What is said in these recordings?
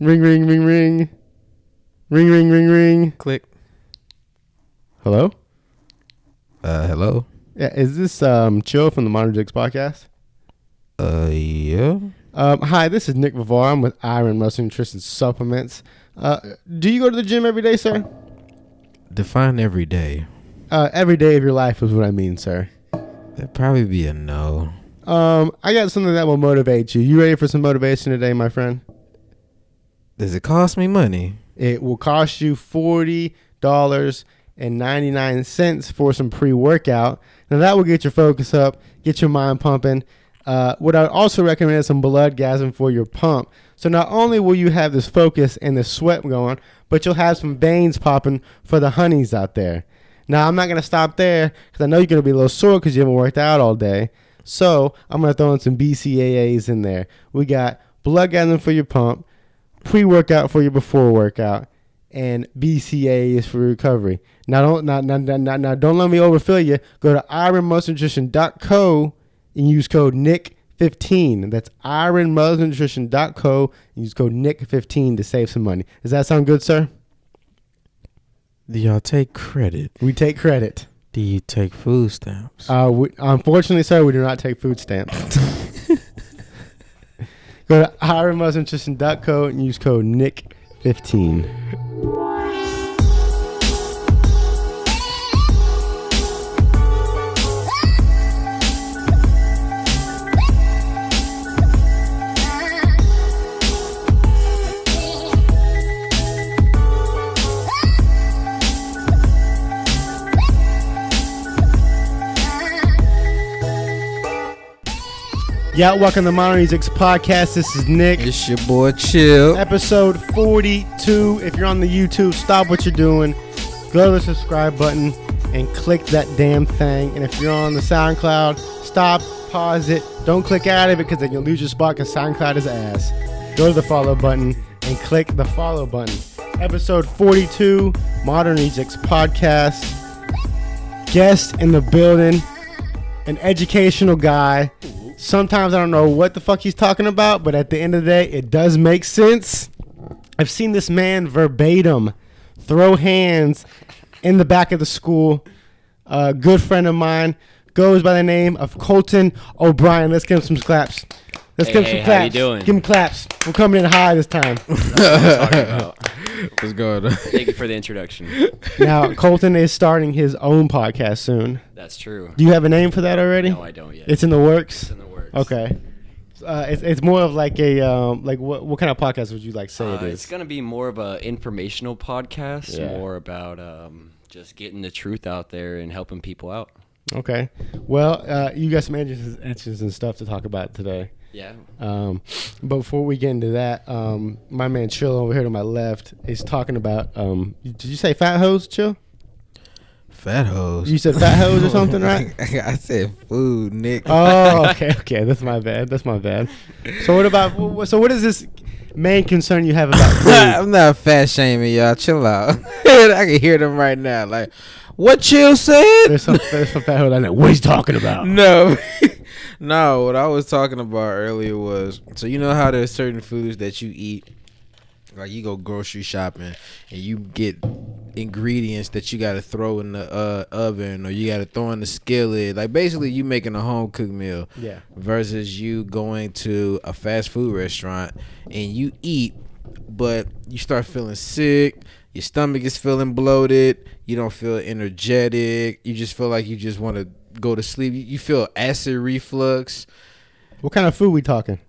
Ring, ring, ring, ring. Ring, ring, ring, ring. Click. Hello? Hello? Yeah, is this Chill from the Modern Jigs podcast? Yeah. Hi, this is Nick Vivar. I'm with Iron Muscle Nutrition Supplements. Do you go to the gym every day, sir? Define every day. Every day of your life is what I mean, sir. That'd probably be a no. I got something that will motivate you. You ready for some motivation today, my friend? Does it cost me money? It will cost you $40.99 for some pre-workout. Now that will get your focus up, get your mind pumping. What I also recommend is some bloodgasm for your pump. So not only will you have this focus and this sweat going, but you'll have some veins popping for the honeys out there. Now I'm not going to stop there because I know you're going to be a little sore because you haven't worked out all day. So I'm going to throw in some BCAAs in there. We got bloodgasm for your pump, pre-workout for your before workout, and BCAAs for recovery. Now don't let me overfill you. Go to ironmusclenutrition.co and use code NICK15. That's ironmusclenutrition.co and use code NICK15 to save some money. Does that sound good, sir? Do y'all take credit? We take credit. Do you take food stamps? Unfortunately, sir, we do not take food stamps. Go to ironmusclenutrition.co and use code NICK15. Yeah, welcome to Modern Music's podcast. This is Nick. It's your boy Chill. Episode 42. If you're on the YouTube, stop what you're doing. Go to the subscribe button and click that damn thing. And if you're on the SoundCloud, stop, pause it. Don't click out of it because then you'll lose your spot because SoundCloud is ass. Go to the follow button and click the follow button. Episode 42, Modern Music's podcast. Guest in the building, an educational guy. Sometimes I don't know what the fuck he's talking about, but at the end of the day, it does make sense. I've seen this man verbatim throw hands in the back of the school. A good friend of mine goes by the name of Colton OBrain. Let's give him some claps. Let's give him some claps. How you doing? Give him claps. We're coming in high this time. What's going on? Thank you for the introduction. Now, Colton is starting his own podcast soon. That's true. Do you have a name for that already? No, I don't yet. It's in the works? It's in the works. Okay. It's more of like a what kind of podcast would you like say it is? It's gonna be more of a informational podcast, Yeah. more about just getting the truth out there and helping people out. Okay. Well, you got some answers and stuff to talk about today. Yeah. But before we get into that, my man Chill over here to my left is talking about. Did you say fat hoes, Chill? Fat hoes. You said fat hoes or something, right? I said food, Nick. Oh, okay. That's my bad. So what about? What is this main concern you have about food? I'm not fat shaming y'all. Chill out. I can hear them right now. Like, what Chill said? There's some fat hoes I know. What he's talking about? No. No, what I was talking about earlier was, so you know how there's certain foods that you eat, like you go grocery shopping and you get ingredients that you got to throw in the oven or you got to throw in the skillet. Like basically you making a home cooked meal. Yeah. Versus you going to a fast food restaurant and you eat, but you start feeling sick. Your stomach is feeling bloated. You don't feel energetic. You just feel like you just want to go to sleep. You feel acid reflux. What kind of food we talking?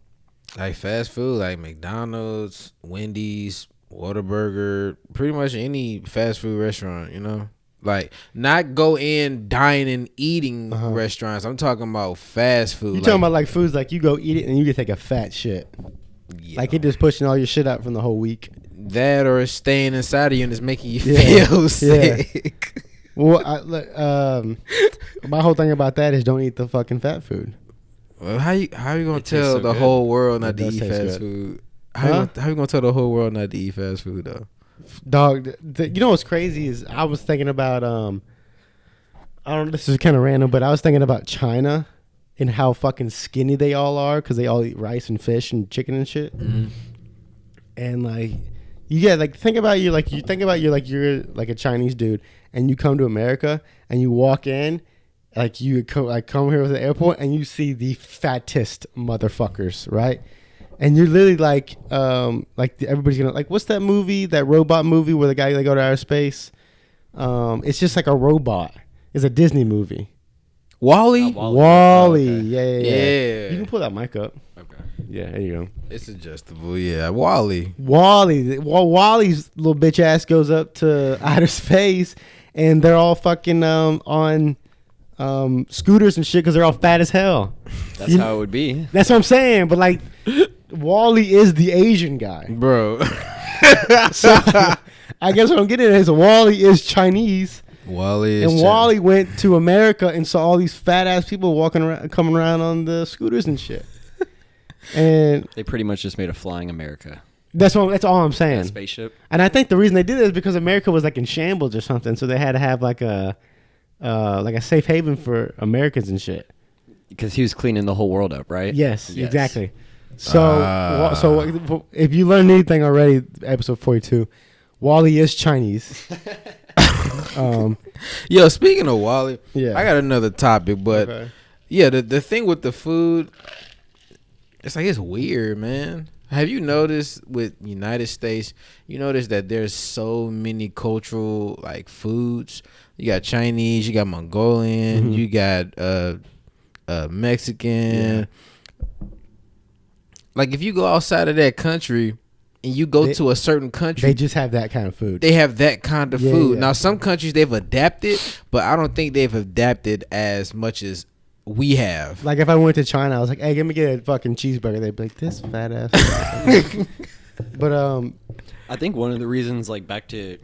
Like fast food, like McDonald's, Wendy's, Whataburger, pretty much any fast food restaurant, you know? Like, not go in dining, eating restaurants. I'm talking about fast food. You talking about like foods like you go eat it and you can take a fat shit. Yeah. Like it just pushing all your shit out from the whole week. That or it's staying inside of you and it's making you feel sick. Yeah. Well, my whole thing about that is don't eat the fucking fat food. Well, how you gonna tell the whole world not to eat fast food? How you gonna tell the whole world not to eat fast food though? Dog, you know what's crazy is I was thinking about I don't know, this is kind of random, but I was thinking about China and how fucking skinny they all are because they all eat rice and fish and chicken and shit. Mm-hmm. and like you get like think about you like you're like a Chinese dude, and you come to America and you walk in, like you come here with the airport and you see the fattest motherfuckers, right? And you're literally like everybody's gonna like, what's that movie, that robot movie where the guy they go to outer space? It's just like a robot. It's a Disney movie. Wally. Wally. Oh, okay. Yeah. You can pull that mic up. Okay. Yeah, there you go. It's adjustable. Yeah, Wally. Wally's little bitch ass goes up to outer space, and they're all fucking on scooters and shit because they're all fat as hell. That's how it would be. That's what I'm saying. But like, Wally is the Asian guy, Bro. so I guess what I'm getting at is Wally is Chinese. Wally is And Wally went to America and saw all these fat ass people walking around, coming around on the scooters and shit. And They pretty much just made a flying America. that's all I'm saying. That spaceship. And I think the reason they did it is because America was like in shambles or something, so they had to have like a safe haven for Americans and shit. Because he was cleaning the whole world up, right? Yes. Exactly. So if you learned anything already, episode 42, Wally is Chinese. Yo, speaking of Wally, Yeah. I got another topic, but Okay. yeah, the thing with the food, it's like it's weird, man. Have you noticed with United States? You notice that there's so many cultural like foods. You got Chinese, you got Mongolian, you got Mexican. Like if you go outside of that country and you go to a certain country, They just have that kind of food. they have that kind of Yeah, food. yeah. Now, some countries they've adapted, but I don't think they've adapted as much as we have. Like if I went to China, I was like, "Hey, let me get a fucking cheeseburger." They'd be like, "This fat ass." But I think one of the reasons, like back to,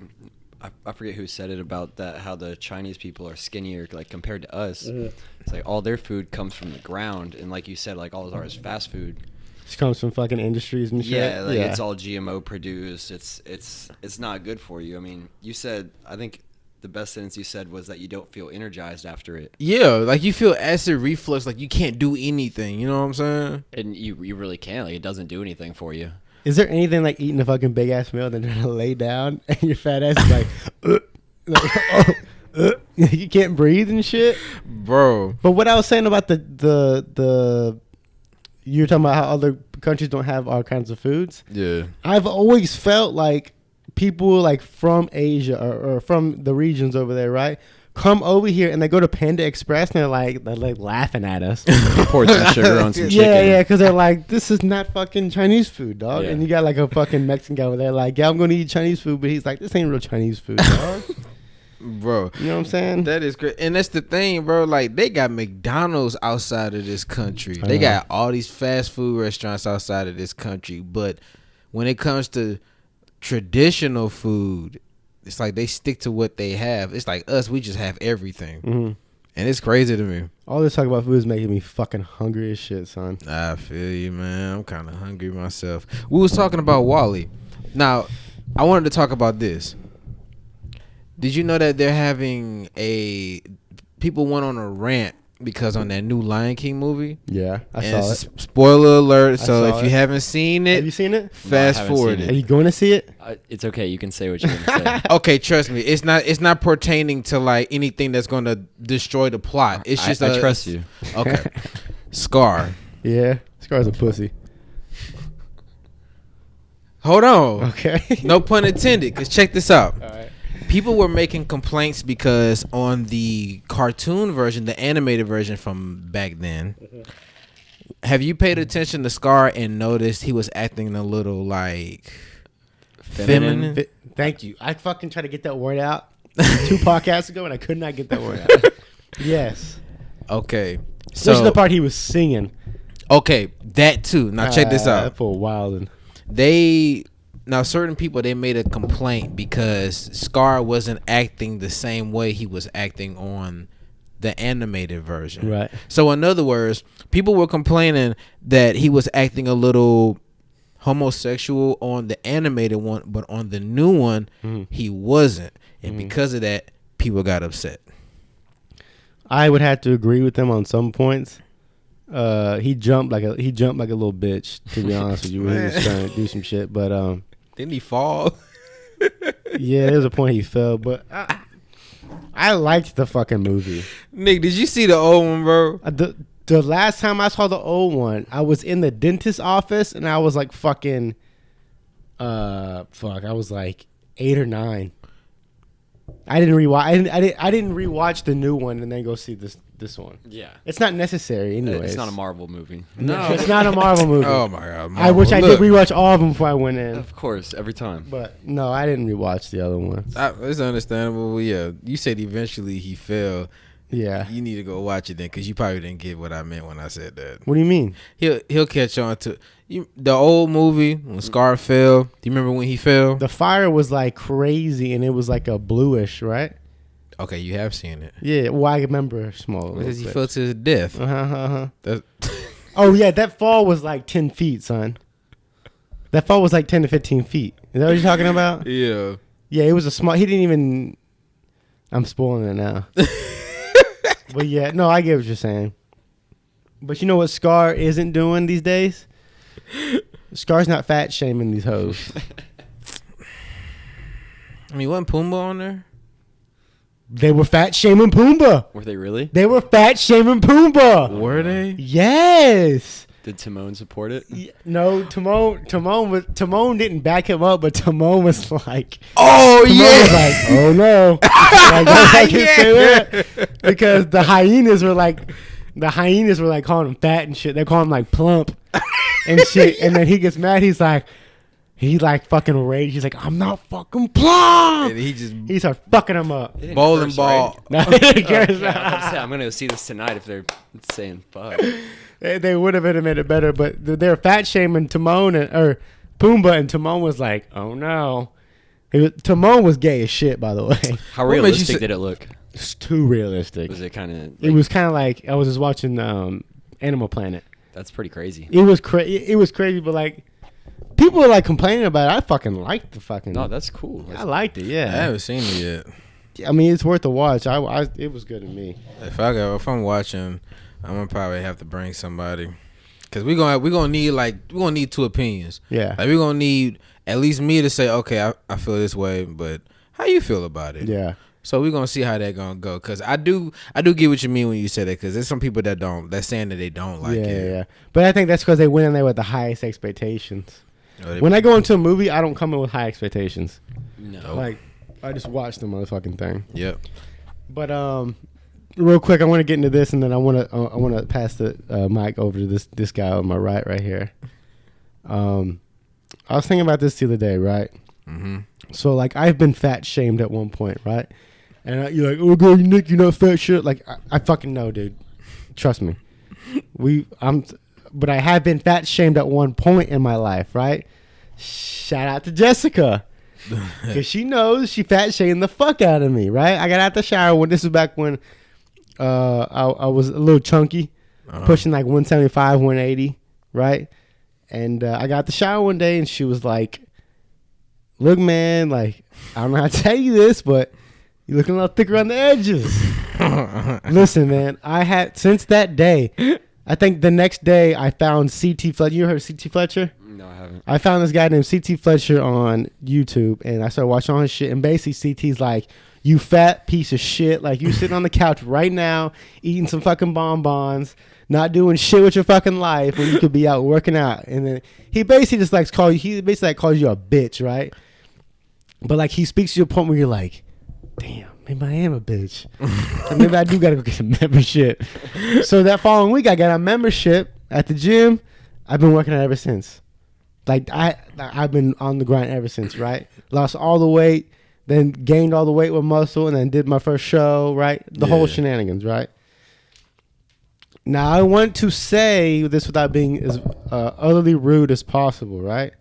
I forget who said it about that, how the Chinese people are skinnier, like compared to us. It's like all their food comes from the ground, and like you said, like all ours is fast food. it comes from fucking industries and shit. Yeah, like it's all GMO produced. It's not good for you. I mean, you said, I think the best sentence you said was that you don't feel energized after it, Yeah, like you feel acid reflux, like you can't do anything. You know what I'm saying? and you really can't. Like it doesn't do anything for you. Is there anything like eating a fucking big ass meal and then trying to lay down and your fat ass is like, you can't breathe and shit? Bro. But what I was saying about the you're talking about how other countries don't have all kinds of foods. Yeah. I've always felt like people like from Asia or from the regions over there, right, come over here and they go to Panda Express and they're like laughing at us. Poured some sugar on some chicken. Yeah, because they're like, this is not fucking Chinese food, dog. Yeah. And you got like a fucking Mexican guy over there like, yeah, I'm going to eat Chinese food, but he's like, this ain't real Chinese food, dog. Bro. You know what I'm saying? That is great. And that's the thing, bro. Like, they got McDonald's outside of this country. They got all these fast food restaurants outside of this country. But when it comes to traditional food, it's like they stick to what they have. It's like us, we just have everything. Mm-hmm. And it's crazy to me. All this talk about food is making me fucking hungry as shit, son. I feel you, man. I'm kind of hungry myself. We was talking about Wally. Now, I wanted to talk about this. Did you know that they're having people went on a rant because on that new Lion King movie? Yeah, I And saw it's it. spoiler alert. So saw if you it. haven't seen it, Have you seen it? fast haven't forward seen Are it. you going to see it? It's okay. You can say what you're gonna say. Okay, trust me. It's not pertaining to like anything that's going to destroy the plot. It's just I trust you. Okay. Scar. Yeah, Scar's a pussy. Hold on. Okay. No pun intended. Cause check this out. All right. People were making complaints because on the cartoon version, the animated version from back then, have you paid attention to Scar and noticed he was acting a little like feminine? Thank you. I fucking tried to get that word out 2 podcasts ago and I could not get that word out. Yes. Okay. Especially So the part he was singing. okay, that too. Now check this out. For a while then. Now certain people, they made a complaint because Scar wasn't acting the same way he was acting on the animated version. Right. So in other words, people were complaining that he was acting a little homosexual on the animated one, but on the new one, he wasn't. And because of that, people got upset. I would have to agree with them on some points. He jumped like a little bitch. To be honest with you, when he was trying to do some shit. But Didn't he fall? yeah, there was a point he fell. But I liked the fucking movie. Nick, did you see the old one, bro? The last time I saw the old one, I was in the dentist's office and I was like fucking, I was like 8 or 9. I didn't rewatch. I didn't rewatch the new one and then go see this one. Yeah. It's not necessary anyway. It's not a Marvel movie. No, It's not a Marvel movie. Oh my god! I wish I did rewatch all of them before I went in. Of course, every time. But no, I didn't rewatch the other ones. It's understandable. But yeah, you said eventually he fell. Yeah. You need to go watch it then, because you probably didn't get what I meant when I said that. What do you mean? He'll catch on to the old movie when Scar fell. Do you remember when he fell? The fire was like crazy and it was like a bluish, right? Okay, you have seen it. Yeah. Well, I remember small. Because he fell to his death. That's oh yeah, that fall was like 10 feet, son. That fall was like 10 to 15 feet. Is that what you're talking about? Yeah. Yeah, it was a small. He didn't even. I'm spoiling it now. But yeah, no, I get what you're saying. But you know what Scar isn't doing these days? Scar's not fat shaming these hoes. I mean, wasn't Pumbaa on there? They were fat shaming Pumbaa. Were they really? They were fat shaming Pumbaa. Were they? Yes. Did Timon support it? No, Timon didn't back him up, but Timon was like, Oh Timon yeah. was like, oh no. Like, I can say that. Because the hyenas were like calling him fat and shit. They call him like plump and shit. And then he gets mad. He like fucking rage. He's like, I'm not fucking plump. And He started fucking him up. bowling ball. No, he didn't curse. I'm gonna go see this tonight if they're saying fuck. They would have made it better, but they're fat shaming Timon or Pumbaa, and Timon was like, "Oh no." Timon was gay as shit, by the way. How What made you realistic say- did it look? It's too realistic. Was it kind of? It was kind of like I was just watching Animal Planet. That's pretty crazy. It was It was crazy, but like people were like complaining about it. I fucking liked the fucking. No, that's cool. I liked it. I Yeah. haven't seen it yet. I mean, it's worth a watch. It was good to me. If I'm watching, I'm gonna probably have to bring somebody, cause we're gonna need 2 opinions. Yeah. Like we're gonna need at least me to say, okay, I feel this way, but how you feel about it? Yeah. So we're gonna see how that gonna go. Cause I do get what you mean when you say that. Cause there's some people that's saying that they don't like it. Yeah. But I think that's because they went in there with the highest expectations. Or When I go into a movie, I don't come in with high expectations. No. Like, I just watch the motherfucking thing. Yep. But real quick, I want to get into this, and then I want to pass the mic over to this guy on my right here. I was thinking about this the other day, right? Mm-hmm. So like, I've been fat shamed at one point, right? And you're like, oh god, Nick, you're not fat shit. Like, I fucking know, dude. Trust me. But I have been fat shamed at one point in my life, right? Shout out to Jessica. Because she knows she fat shamed the fuck out of me, right? I got out the shower when this was back when I was a little chunky, pushing like 175, 180, right? And I got out the shower one day and she was like, look, man, like, I don't know how to tell you this, but you're looking a little thicker on the edges. Listen, man, since that day, I think the next day I found C.T. Fletcher. You heard of C.T. Fletcher? No, I haven't. I found this guy named C.T. Fletcher on YouTube, and I started watching all his shit. And basically, C.T.'s like, you fat piece of shit. Like, you sitting on the couch right now, eating some fucking bonbons, not doing shit with your fucking life when you could be out working out. And then he basically just likes calls you a bitch, right? But like, he speaks to you a point where you're like, damn, maybe I am a bitch. And maybe I do gotta go get a membership. So that following week, I got a membership at the gym. I've been working out ever since. Like, I've been on the grind ever since, right? Lost all the weight, then gained all the weight with muscle, and then did my first show, right? The whole shenanigans, right? Now, I want to say this without being as utterly rude as possible, right?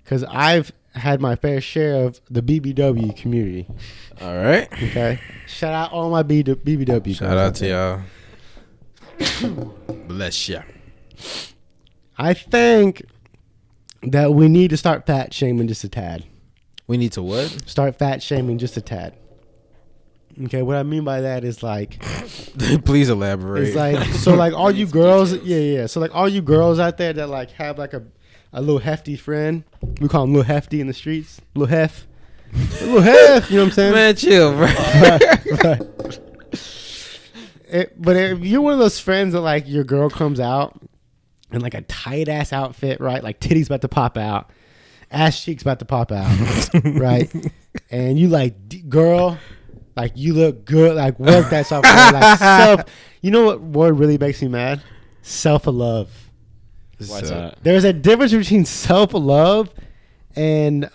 Because I've had my fair share of the BBW community. All right. Okay? Shout out all my BBW. Shout out to y'all. Bless ya. I think that we need to start fat shaming just a tad. We need to what? Start fat shaming just a tad. Okay, what I mean by that is like, Please elaborate. it's like, so like all you girls, yeah. So like all you girls out there that like have like a little hefty friend, we call him Little Hefty in the streets, Little Hef, Little Hef, you know what I'm saying? Man, chill, bro. But if you're one of those friends that like your girl comes out in like a tight ass outfit, right? Like titties about to pop out, ass cheeks about to pop out, right? And you like, girl, like you look good, like work that self, like self. You know what word really makes me mad? Self-love. What's that? There's a difference between self-love and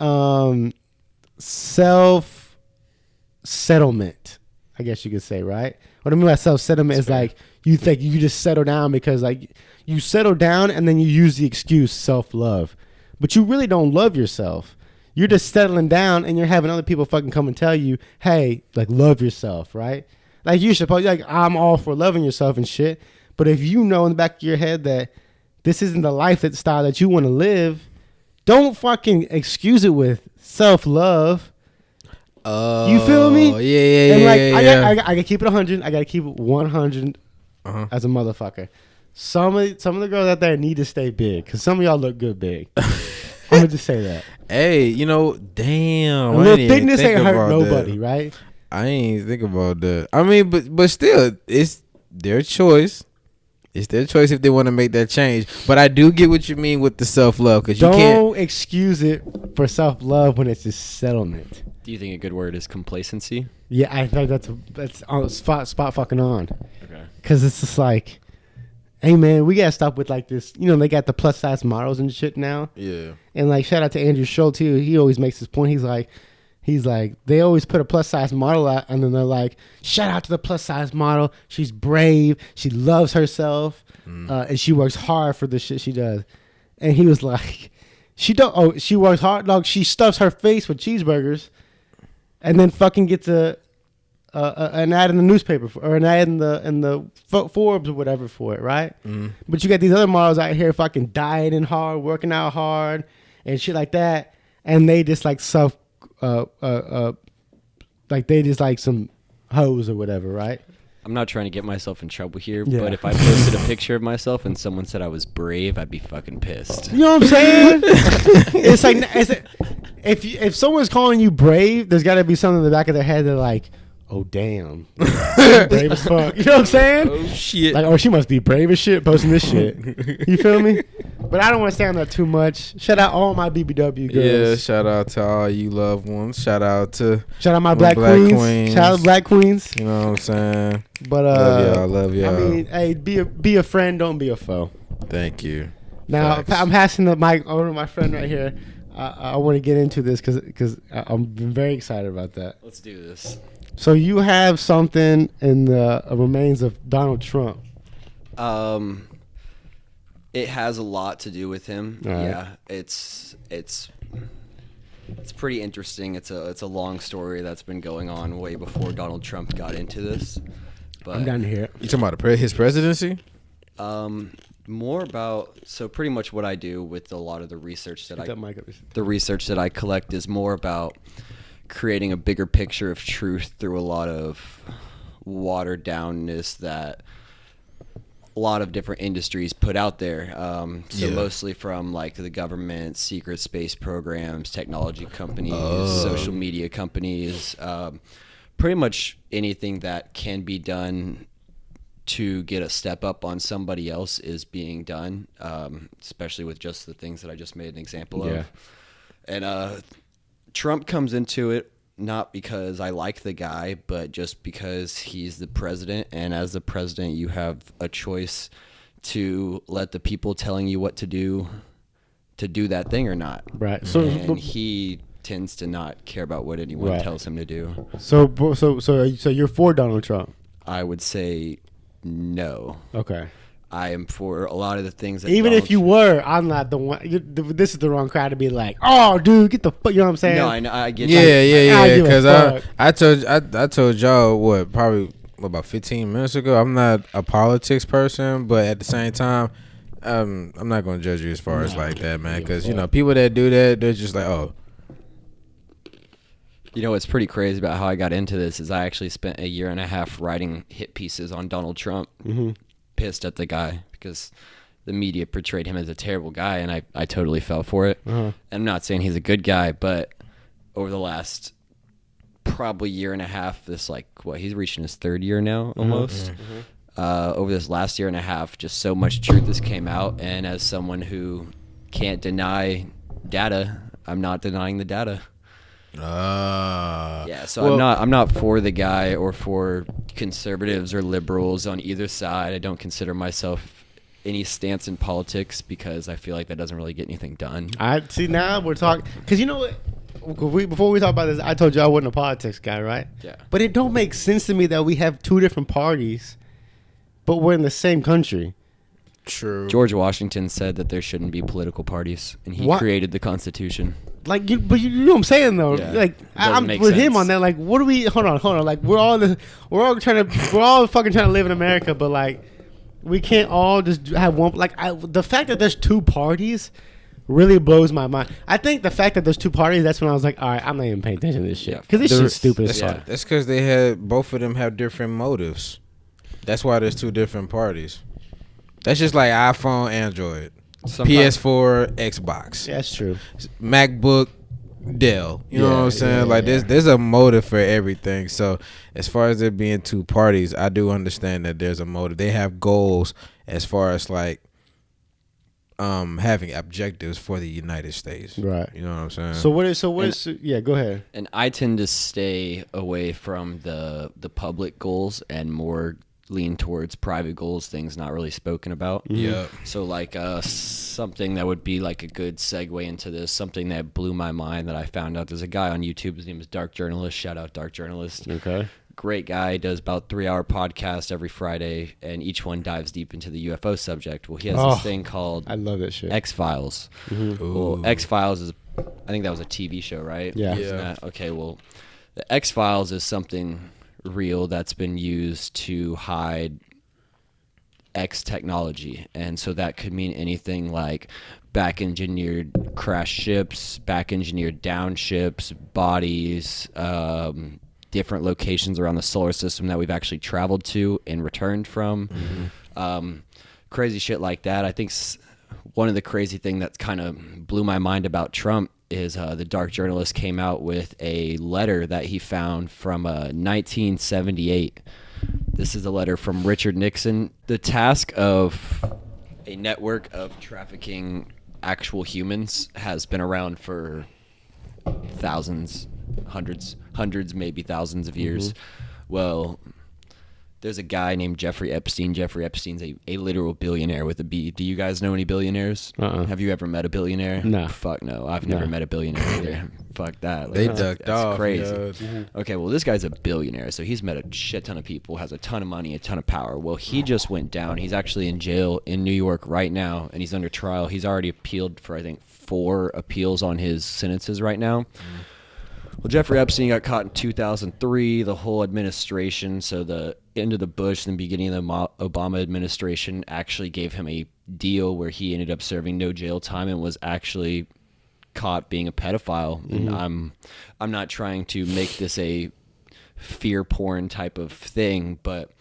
self-settlement, I guess you could say, right? What I mean by self-settlement is like you think you just settle down because like you settle down and then you use the excuse self-love. But you really don't love yourself. You're just settling down and you're having other people fucking come and tell you, hey, like love yourself, right? Like you're supposed, like I'm all for loving yourself and shit. But if you know in the back of your head that this isn't the life that style that you want to live, don't fucking excuse it with self-love. You feel me? Yeah. And like yeah. I gotta keep it 100. I gotta keep it 100 as a motherfucker. Some of the girls out there need to stay big because some of y'all look good big. I'm gonna just say that. Hey, you know, damn. A little thickness ain't hurt nobody, right? I ain't think about that. I mean, but still, it's their choice. It's their choice if they want to make that change. But I do get what you mean with the self-love because you can't. Don't excuse it for self-love when it's just settlement. Do you think a good word is complacency? Yeah, I think that's on spot fucking on. Okay. Because it's just like, hey man, we gotta stop with like this. You know, they got the plus size models and shit now. Yeah. And like, shout out to Andrew Schultz too. He always makes this point. He's like, they always put a plus size model out, and then they're like, shout out to the plus size model. She's brave. She loves herself, and she works hard for the shit she does. And he was like, she works hard. Dog, she stuffs her face with cheeseburgers, and then fucking gets an ad in the newspaper or an ad in the Forbes or whatever for it, right? But you got these other models out here fucking dieting hard, working out hard, and shit like that, and they just like like they just like some hoes or whatever, right? I'm not trying to get myself in trouble here, Yeah. but if I posted a picture of myself and someone said I was brave, I'd be fucking pissed. You know what I'm saying? It's like if someone's calling you brave, there's got to be something in the back of their head that like, oh damn, brave as fuck. You know what I'm saying? Oh shit. Like, oh, she must be brave as shit posting this shit. You feel me? But I don't want to stay on that too much. Shout out all my BBW girls. Yeah, shout out to all you loved ones. Shout out my black queens. Shout out black queens. You know what I'm saying? But love y'all. I mean, hey, be a friend, don't be a foe. Thank you. Now Facts. I'm passing the mic over to my friend right here. I want to get into this because I'm very excited about that. Let's do this. So you have something in the remains of Donald Trump. It has a lot to do with him. All right. Yeah, it's pretty interesting. It's a long story that's been going on way before Donald Trump got into this. But I'm down to hear it. You talking about his presidency? More about pretty much what I do with a lot of the research Get that mic up. the research that I collect is more about creating a bigger picture of truth through a lot of watered downness that a lot of different industries put out there. Mostly from like the government, secret space programs, technology companies, social media companies, pretty much anything that can be done to get a step up on somebody else is being done, especially with just the things that I just made an example of. And Trump comes into it not because I like the guy, but just because he's the president. And as the president, you have a choice to let the people telling you what to do that thing or not. Right. And he tends to not care about what anyone tells him to do. So you're for Donald Trump? I would say no. Okay. I am for a lot of the things that Even if you were, I'm not the one. This is the wrong crowd to be like, oh, dude, get the fuck. You know what I'm saying? No, I get Yeah. give a Because fuck. I told y'all probably about 15 minutes ago. I'm not a politics person, but at the same time, I'm not gonna judge you as far as like that, man. Because you know people that do that, they're just like, oh. You know what's pretty crazy about how I got into this is I actually spent a year and a half writing hit pieces on Donald Trump, pissed at the guy because the media portrayed him as a terrible guy, and I totally fell for it. And I'm not saying he's a good guy, but over the last probably year and a half, he's reaching his third year now almost. Over this last year and a half, just so much truth has came out, and as someone who can't deny data, I'm not denying the data. Yeah, so I'm not for the guy or for conservatives or liberals on either side. I don't consider myself any stance in politics because I feel like that doesn't really get anything done. I see, now we're talking, because you know what, before we talk about this, I told you I wasn't a politics guy, right? Yeah. But it don't make sense to me that we have two different parties, but we're in the same country. True. George Washington said that there shouldn't be political parties, and he created the Constitution. Like, but you know what I'm saying though. Yeah, like, I'm make with him sense. on that. Like, what do we? Hold on. Like, we're all fucking trying to live in America, but like, we can't all just have one. Like, the fact that there's two parties really blows my mind. I think the fact that there's two parties, that's when I was like, all right, I'm not even paying attention to this shit because this shit's stupid as fuck. That's because both of them have different motives. That's why there's two different parties. That's just like iPhone, Android, PS4, Xbox. Yeah, that's true. MacBook, Dell. You know what I'm saying? There's a motive for everything. So as far as there being two parties, I do understand that there's a motive. They have goals as far as like having objectives for the United States. Right. You know what I'm saying? So what is yeah, go ahead. And I tend to stay away from the public goals and more lean towards private goals, things not really spoken about. Yeah. So like something that would be like a good segue into this, something that blew my mind that I found out. There's a guy on YouTube, his name is Dark Journalist. Shout out Dark Journalist. Okay. Great guy, does about 3-hour podcast every Friday, and each one dives deep into the UFO subject. Well, he has this thing called I love that shit. XFiles. Well, XFiles is, I think that was a TV show, right? Yeah. Okay, well, the XFiles is something real that's been used to hide X technology, and so that could mean anything like back engineered crash ships, back engineered down ships, bodies, different locations around the solar system that we've actually traveled to and returned from. Crazy shit like that. I think one of the crazy thing that kind of blew my mind about Trump is the Dark Journalist came out with a letter that he found from 1978. This is a letter from Richard Nixon. The task of a network of trafficking actual humans has been around for thousands, hundreds, maybe thousands of years. Well, there's a guy named Jeffrey Epstein. Jeffrey Epstein's a literal billionaire with a B. Do you guys know any billionaires? Have you ever met a billionaire? No. Fuck no. I've never met a billionaire either. Fuck that. Like, They ducked off. Crazy. Okay, well, this guy's a billionaire, so he's met a shit ton of people, has a ton of money, a ton of power. Well, he just went down. He's actually in jail in New York right now, and he's under trial. He's already appealed for, I think, 4 appeals on his sentences right now. Well, Jeffrey Epstein got caught in 2003, the whole administration, so the end of the Bush and the beginning of the Obama administration actually gave him a deal where he ended up serving no jail time and was actually caught being a pedophile. And I'm not trying to make this a fear porn type of thing, but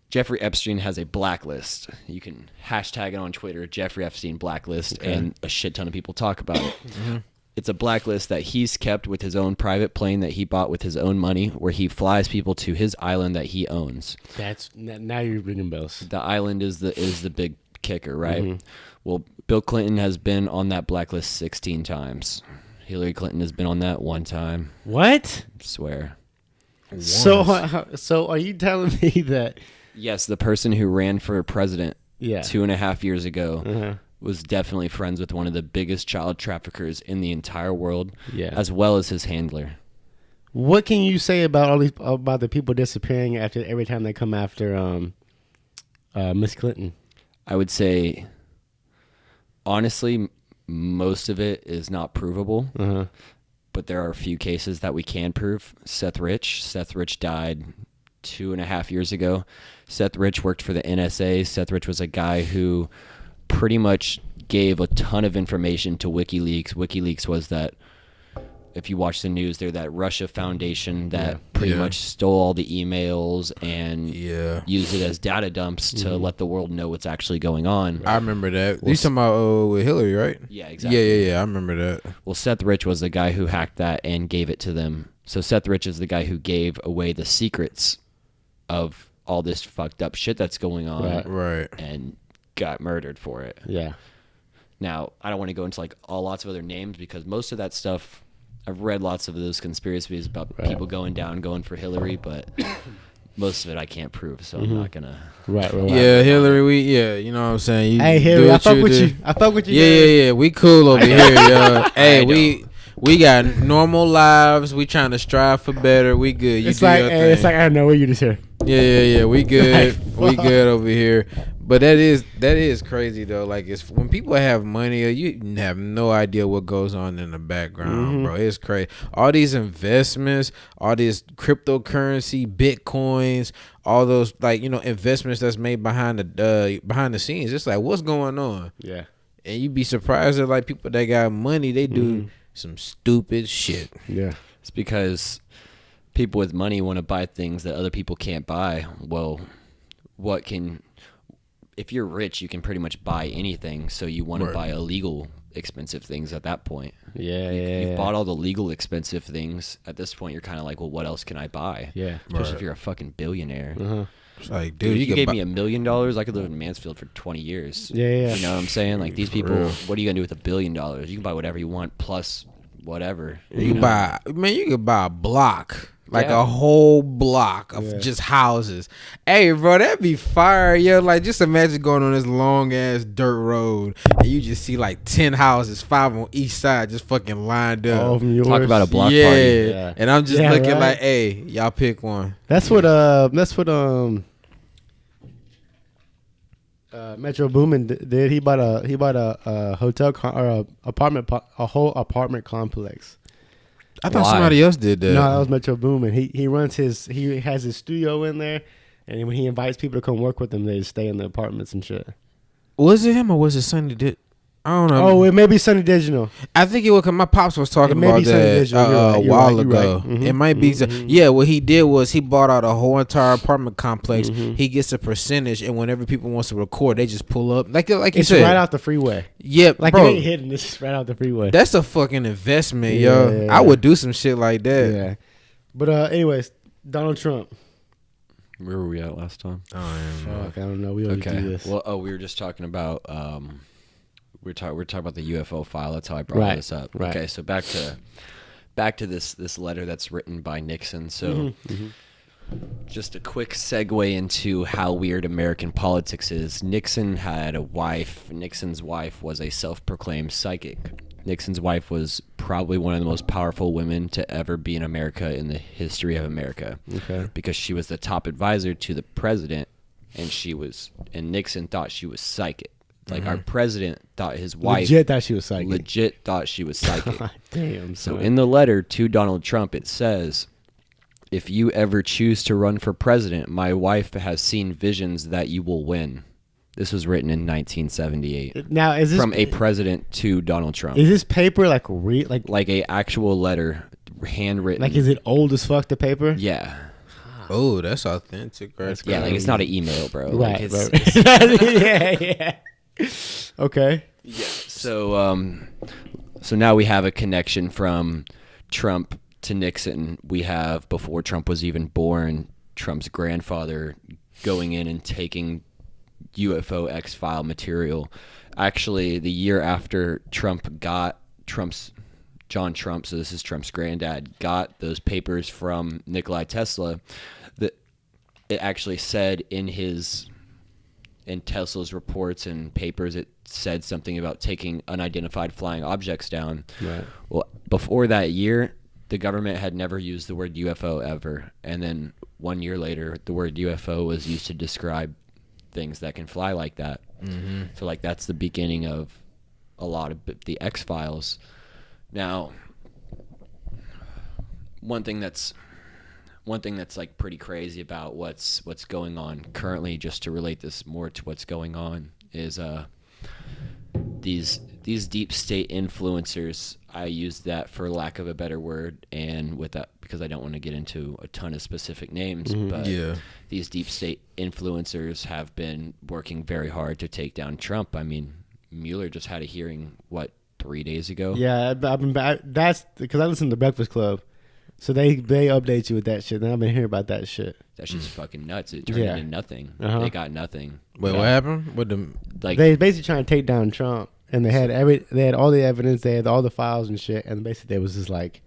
Jeffrey Epstein has a blacklist. You can hashtag it on Twitter, Jeffrey Epstein blacklist, and a shit ton of people talk about it. It's a blacklist that he's kept with his own private plane that he bought with his own money, where he flies people to his island that he owns. That's now you're ringing bells. The island is the big kicker, right? Well, Bill Clinton has been on that blacklist 16 times. Hillary Clinton has been on that 1 time. What? I swear. So are you telling me that? Yes, the person who ran for president 2.5 years ago was definitely friends with one of the biggest child traffickers in the entire world, as well as his handler. What can you say about about the people disappearing after every time they come after Miss Clinton? I would say, honestly, most of it is not provable, but there are a few cases that we can prove. Seth Rich died 2.5 years ago. Seth Rich worked for the NSA. Seth Rich was a guy who pretty much gave a ton of information to WikiLeaks. WikiLeaks was that if you watch the news, they're that Russia Foundation that pretty much stole all the emails and used it as data dumps to let the world know what's actually going on. I remember that. You talking about with Hillary, right? Yeah, exactly. Yeah. I remember that. Well, Seth Rich was the guy who hacked that and gave it to them. So Seth Rich is the guy who gave away the secrets of all this fucked up shit that's going on. Right. And got murdered for it. Yeah. Now, I don't want to go into like lots of other names because most of that stuff, I've read lots of those conspiracies about people going down, going for Hillary, but most of it I can't prove, so I'm not gonna. Right. Yeah, Hillary. You know what I'm saying. Hey, Hillary, I fuck with you. I fuck with you. Yeah. We cool over here, yo. Hey, we got normal lives. We trying to strive for better. We good. You It's do like, your hey, thing. it's like I know you just here. Yeah. We good. Like, We good over here. But that is crazy though. Like it's when people have money, you have no idea what goes on in the background, bro. It's crazy. All these investments, all this cryptocurrency, bitcoins, all those investments that's made behind the scenes. It's like what's going on? Yeah. And you'd be surprised that like people that got money, they do some stupid shit. Yeah. It's because people with money want to buy things that other people can't buy. Well, if you're rich, you can pretty much buy anything. So you want to buy illegal, expensive things at that point. You've bought all the legal, expensive things. At this point, you're kind of like, well, what else can I buy? Yeah. Especially if you're a fucking billionaire. It's like, Dude, dude, if you gave me $1 million, I could live in Mansfield for 20 years. Yeah. You know what I'm saying? Like these people, what are you gonna do with $1 billion? You can buy whatever you want plus whatever. You can buy a block. Like a whole block of just houses. Hey, bro, that'd be fire, yo. Like, just imagine going on this long ass dirt road and you just see like 10 houses, 5 on each side, just fucking lined up. All of them yours. Talk about a block party. Yeah. And I'm just looking like, hey, y'all pick one. That's what Metro Boomin did. He bought a hotel or a whole apartment complex. I thought somebody else did that. No, that was Metro Boomin. He has his studio in there, and when he invites people to come work with him, they stay in the apartments and shit. Was it him or was it Sonny Did? I don't know. Oh, it may be Sunny Digital. I think it was because my pops was talking about that a while ago. It might be. Yeah, what he did was he bought out a whole entire apartment complex. He gets a percentage, and whenever people wants to record, they just pull up. Like you it's said. right out the freeway. Yep, like bro. it ain't hidden. It's just right out the freeway. That's a fucking investment, yo. I would do some shit like that. Yeah. But anyways, Donald Trump. Where were we at last time? I don't know. We already do this. Well, we were just talking about we're talking about the UFO file. That's how I brought this up. Right. Okay, so back to this letter that's written by Nixon. So just a quick segue into how weird American politics is. Nixon had a wife. Nixon's wife was a self-proclaimed psychic. Nixon's wife was probably one of the most powerful women to ever be in America in the history of America. Okay. Because she was the top advisor to the president, and Nixon thought she was psychic. Like our president thought his wife legit thought she was psychic. Legit thought she was psychic. God damn. So in the letter to Donald Trump, it says, "If you ever choose to run for president, my wife has seen visions that you will win." This was written in 1978. Now, is this from a president to Donald Trump? Is this paper like a actual letter, handwritten? Like, is it old as fuck? The paper? Yeah. Oh, that's authentic, right? Yeah, like it's not an email, bro. Right. Like Yeah. Okay. Yeah. So now we have a connection from Trump to Nixon. We have, before Trump was even born, Trump's grandfather going in and taking UFO X-file material. Actually, the year after John Trump, so this is Trump's granddad, got those papers from Nikola Tesla, that it actually said in Tesla's reports and papers, it said something about taking unidentified flying objects down. Right. Well, before that year, the government had never used the word UFO ever. And then 1 year later, the word UFO was used to describe things that can fly like that. So like that's the beginning of a lot of the X-Files. Now, one thing that's like pretty crazy about what's going on currently, just to relate this more to what's going on, is these deep state influencers. I use that for lack of a better word, and with that, because I don't want to get into a ton of specific names, but these deep state influencers have been working very hard to take down Trump. I mean, Mueller just had a hearing, 3 days ago? Yeah, that's because I listen to Breakfast Club, so they update you with that shit. And I've been hearing about that shit. That shit's fucking nuts. It turned into nothing. They got nothing. Wait, what happened? With them? Like, they basically trying to take down Trump, and they had all the evidence, they had all the files and shit, and basically they was just like,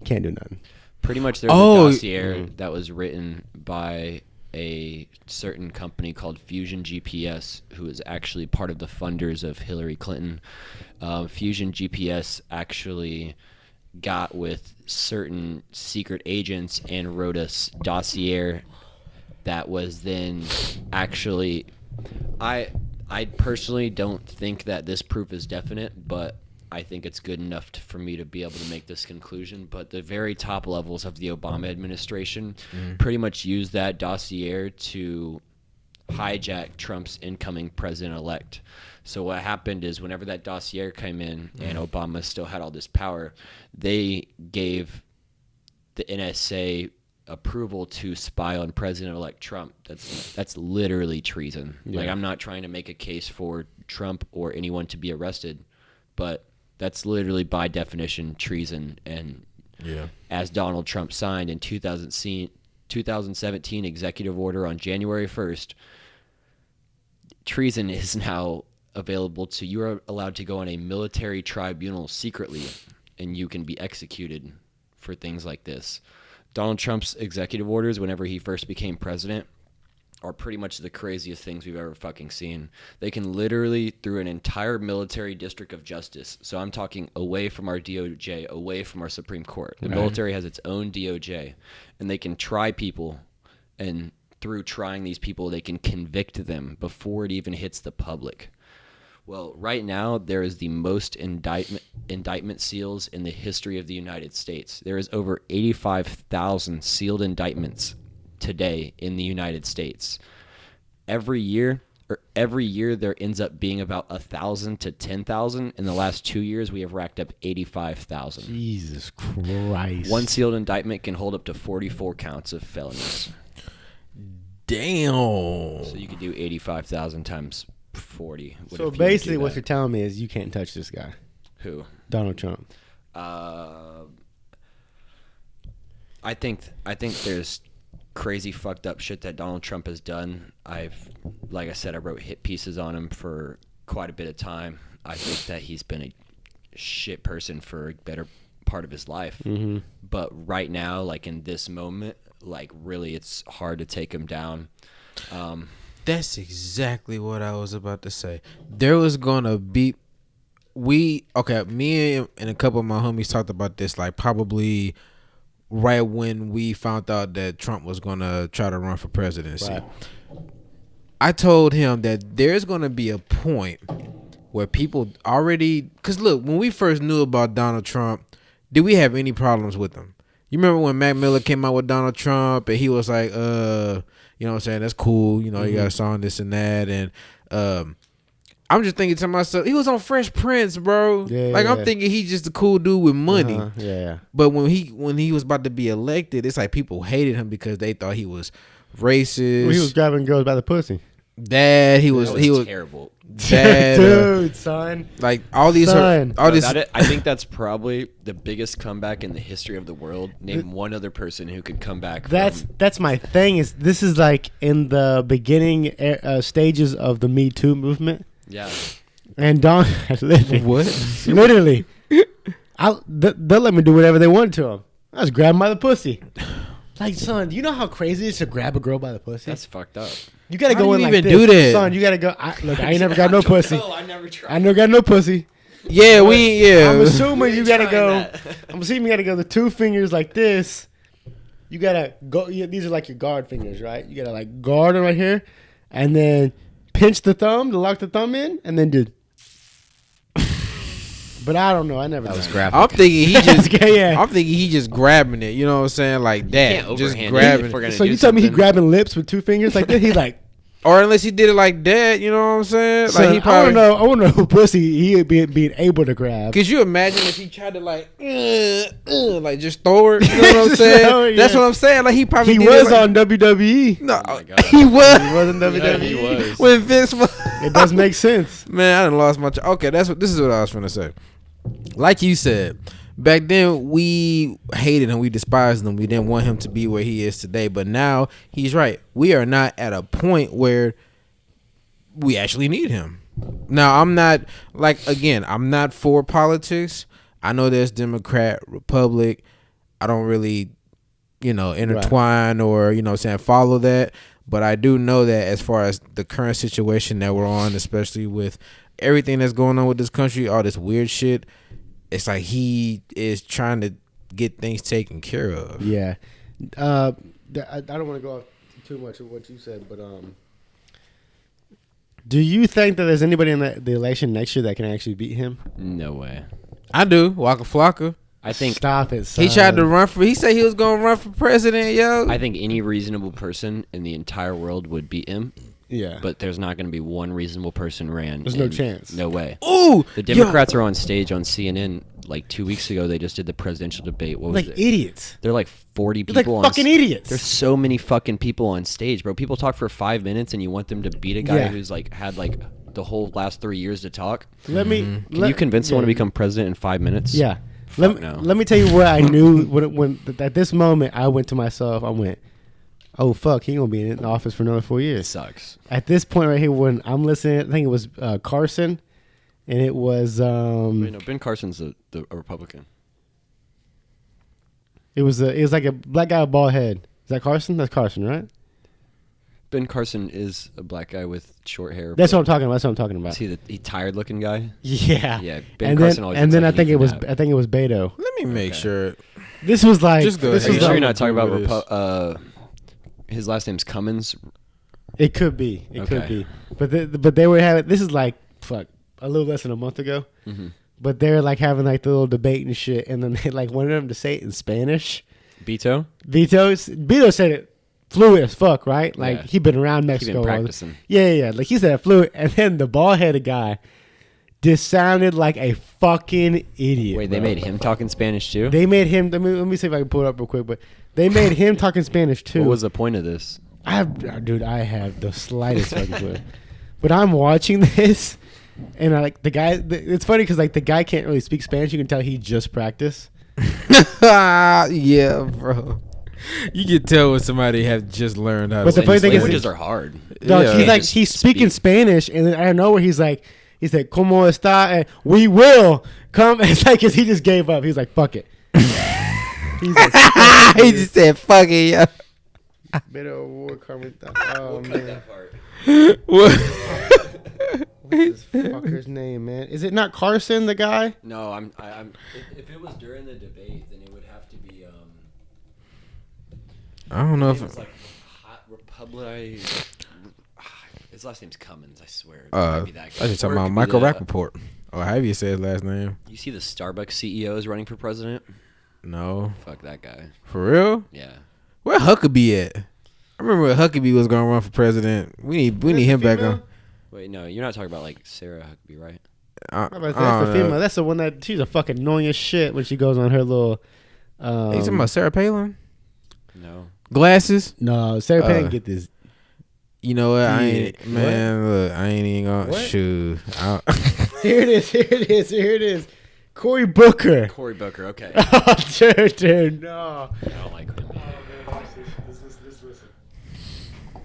can't do nothing. pretty much there was a dossier that was written by a certain company called Fusion GPS, who is actually part of the funders of Hillary Clinton. Fusion GPS actually got with certain secret agents and wrote a dossier that was then actually... I personally don't think that this proof is definite, but I think it's good enough for me to be able to make this conclusion. But the very top levels of the Obama administration pretty much used that dossier to hijack Trump's incoming president-elect. So what happened is whenever that dossier came in and Obama still had all this power, they gave the NSA approval to spy on President-elect Trump. That's literally treason. Yeah. Like, I'm not trying to make a case for Trump or anyone to be arrested, but that's literally by definition treason. And as Donald Trump signed in 2017 executive order on January 1st, treason is now available to you. Are allowed to go on a military tribunal secretly, and you can be executed for things like this. Donald Trump's executive orders, whenever he first became president, are pretty much the craziest things we've ever fucking seen. They can literally, through an entire military district of justice, so I'm talking away from our DOJ, away from our Supreme Court. The military has its own DOJ, and they can try people, and through trying these people, they can convict them before it even hits the public. Well, right now, there is the most indictment seals in the history of the United States. There is over 85,000 sealed indictments today in the United States. Every year there ends up being about 1,000 to 10,000. In the last 2 years, we have racked up 85,000. Jesus Christ. One sealed indictment can hold up to 44 counts of felonies. Damn. So you could do 85,000 times 40. So basically what you're telling me is you can't touch this guy. Who? Donald Trump. I think there's crazy fucked up shit that Donald Trump has done. Like I said, I wrote hit pieces on him for quite a bit of time. I think that he's been a shit person for a better part of his life. Mm-hmm. But right now, like in this moment, like really it's hard to take him down. That's exactly what I was about to say. There was gonna be me and a couple of my homies talked about this, like probably right when we found out that Trump was gonna try to run for presidency. Right. I told him that there's gonna be a point where people already, because look, when we first knew about Donald Trump, did we have any problems with him? You remember when Mac Miller came out with Donald Trump and he was like, you know what I'm saying, that's cool, you know, you got a song, this and that, and I'm just thinking to myself, he was on Fresh Prince, bro. I'm thinking he's just a cool dude with money. But when he was about to be elected, it's like people hated him because they thought he was racist. Well, he was grabbing girls by the pussy. He was terrible. Dude, son. Like all these. I think that's probably the biggest comeback in the history of the world. Name one other person who could come back. That's my thing. Is this is like in the beginning stages of the Me Too movement. Yeah. And Don, literally, they'll let me do whatever they want to him. I was grabbing by the pussy. Like, son, do you know how crazy it is to grab a girl by the pussy? That's fucked up. You gotta go in like even this. Do that? Son, you gotta go. I ain't never got no pussy. I never tried. I never got no pussy. I'm assuming you gotta go. I'm assuming you gotta go the two fingers like this. You gotta go. These are like your guard fingers, right? You gotta like guard them right here, and then pinch the thumb to lock the thumb in, and then do. But I don't know. I never. That was graphic. I'm thinking he just. I'm thinking he just grabbing it. You know what I'm saying? Like that. Just grabbing it. So you tell me he grabbing lips with two fingers like this? He's like. Or unless he did it like that, you know what I'm saying? So, Like he probably. I want to know who pussy he being able to grab. Could you imagine if he tried to like just throw it? You know what I'm saying? That's what I'm saying. Like he probably was like, on WWE. No, Oh my God. he was. He was on WWE. Yeah, he was. When Vince was. It does make sense. Man, I done lost my. Okay, this is what I was gonna say. Like you said, back then we hated him, we despised him, we didn't want him to be where he is today. But now he's right. We are not at a point where we actually need him. Now I'm not I'm not for politics. I know there's Democrat, Republic. I don't really, intertwine or follow that. But I do know that as far as the current situation that we're on, especially with everything that's going on with this country, all this weird shit, it's like he is trying to get things taken care of. Yeah. I don't want to go off too much of what you said, but do you think that there's anybody in the election next year that can actually beat him? No way. I do. Waka Flocka. I think Stop it, son. He tried to run for. He said he was going to run for president, yo. I think any reasonable person in the entire world would beat him. Yeah. But there's not going to be one reasonable person ran. There's no chance. No way. Ooh, The Democrats are on stage on CNN like 2 weeks ago. They just did the presidential debate. What was like it? idiots. They're like 40 They're people like on fucking idiots. There's so many fucking people on stage, bro. People talk for 5 minutes and you want them to beat a guy Yeah. who's like had like the whole last 3 years to talk. Let me. Can you convince someone to become president in 5 minutes? Yeah. Fuck no. Let me tell you what I knew when at this moment I went to myself. I went, oh fuck, he gonna be in the office for another 4 It years. sucks. At this point right here, when I'm listening, I think it was Carson, and it was Wait, no, Ben Carson's a Republican. it was like a black guy with a bald head. Is that Carson? That's Carson, right? Ben Carson is a black guy with short hair. That's but- what I'm talking about. That's what I'm talking about. Is he the tired looking guy? Yeah. Yeah, Ben and Carson then, always and looks then like I think he it needs was a nap. I think it was Beto. Let me make Okay. sure. This was like Just go this ahead. Are you was sure like, you're not talking Who about it is. his last name's Cummins? It could be. It could Okay. be. But they were having. This is like fuck a little less than a month ago. Mm-hmm. But they're like having like the little debate and shit, and then they like wanted them to say it in Spanish. Beto? Beto said it fluid as fuck, right? Like Yeah. he been around He Mexico. been practicing. Yeah. Like he said it fluid, and then the bald headed guy just sounded like a fucking idiot. Wait, they bro. made him talk in Spanish too? They made him. Let me see if I can pull it up real quick. But they made him talk in Spanish too. What was the point of this? I have the slightest fucking clue. But I'm watching this, and I like the guy. It's funny because like the guy can't really speak Spanish. You can tell he just practiced. Yeah, bro. You can tell when somebody have just learned how But to the funny thing is- languages are hard. Dog, Yeah. he's like Just he's speaking speak. Spanish, and then out of nowhere he said, "Cómo está?" And we will come. It's like 'cause he just gave up. He's like, "Fuck it." He's like, "Fuck he it." just said, "Fuck it, yeah." Better award coming. Oh man, What? what's this fucker's name, man? Is it not Carson, the guy? No, I'm. If it was during the debate, then it would have to be. I don't know if. It was like Republic. His last name's Cummins. I swear. It might be that guy. I just talking Or it about could be Michael the- Rappaport. Or however you say his last name. You see the Starbucks CEO is running for president? No. Fuck that guy. For real? Yeah. Where Huckabee at? I remember when Huckabee was gonna run for president. We need him back on. Wait, no, you're not talking about like Sarah Huckabee, right? That's the female. That's the one that she's a fucking annoying as shit when she goes on her little. You talking about Sarah Palin? No. Glasses? No, Sarah Palin get this. You know what? I ain't Dick. man. Look, I ain't even gonna What? shoot. Here it is. Cory Booker. Cory Booker, okay. Oh, dude, no. I don't like him. Listen. I'm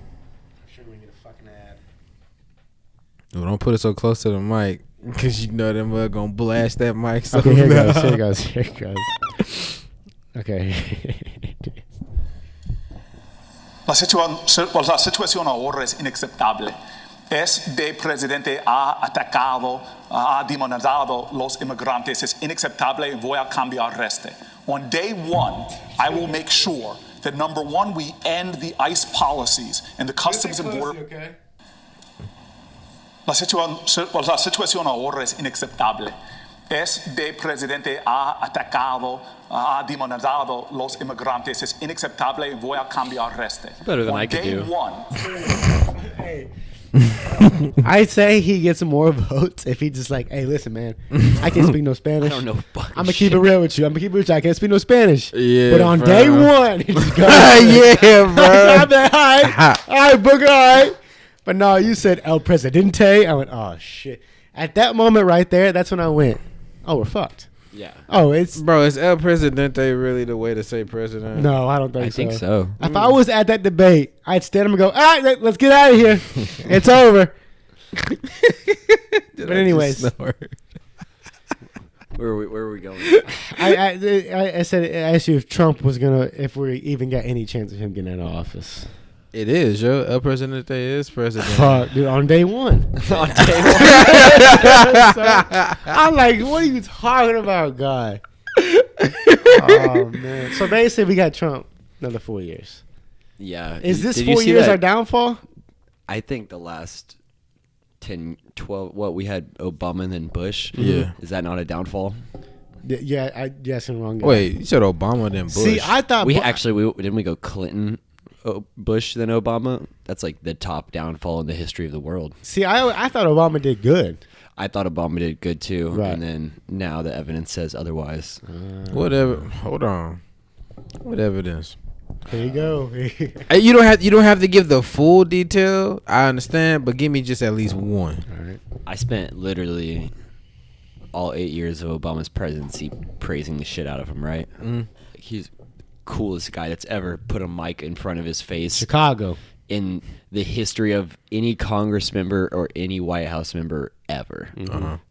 sure we get a fucking ad. Well, don't put it so close to the mic, cause you know them gonna blast that mic. So Okay, here loud. it goes. Okay. La situación ahora es inaceptable. Presidente ha atacado, ha demonizado los inmigrantes. Es inaceptable y voy a cambiar este. On day one, I will make sure that number one, we end the ICE policies and the customs and border. La situación ahora es inaceptable. Presidente ha atacado, ha demonizado los inmigrantes. Es inaceptable y voy a cambiar este. Better than On I could day do. one, Hey, I'd say he gets more votes if he just like, hey, listen, man, I can't speak no Spanish. I don't know. Fucking I'm gonna keep it real with you. I can't speak no Spanish. Yeah, but on bro. day one, he just goes, Yeah, bro. all right, Booker, all right. But no, you said El Presidente. I went, oh shit. At that moment right there, that's when I went, oh, we're fucked. Yeah. Oh, it's Bro, is El Presidente really the way to say president? no, I don't think I so. think so. If I was at that debate, I'd stand up and go, all right, let's get out of here. It's over. But anyways, Where are we going? I said I asked you if Trump was gonna, if we even got any chance of him getting out of office. It is, yo. El Presidente is president. Fuck, dude, on day one. On day one. I'm like, what are you talking about, guy? Oh man. So basically, we got Trump another 4 years. Yeah. Is this Did you 4 see years that? our downfall? I think the last 10, 12, what we had Obama and then Bush. Yeah. Is that not a downfall? Yeah, you asking the wrong guy. Wait, you said Obama then Bush. See, I thought We didn't we go Clinton, Bush, then Obama? That's like the top downfall in the history of the world. See, I thought Obama did good. I thought Obama did good too, Right. and then now the evidence says otherwise. Whatever. Hold on. What evidence? There you go. Hey, you don't have to give the full detail. I understand, but give me just at least one. All right. I spent literally all 8 years of Obama's presidency praising the shit out of him, right? He's the coolest guy that's ever put a mic in front of his face Chicago. in the history of any Congress member or any White House member ever.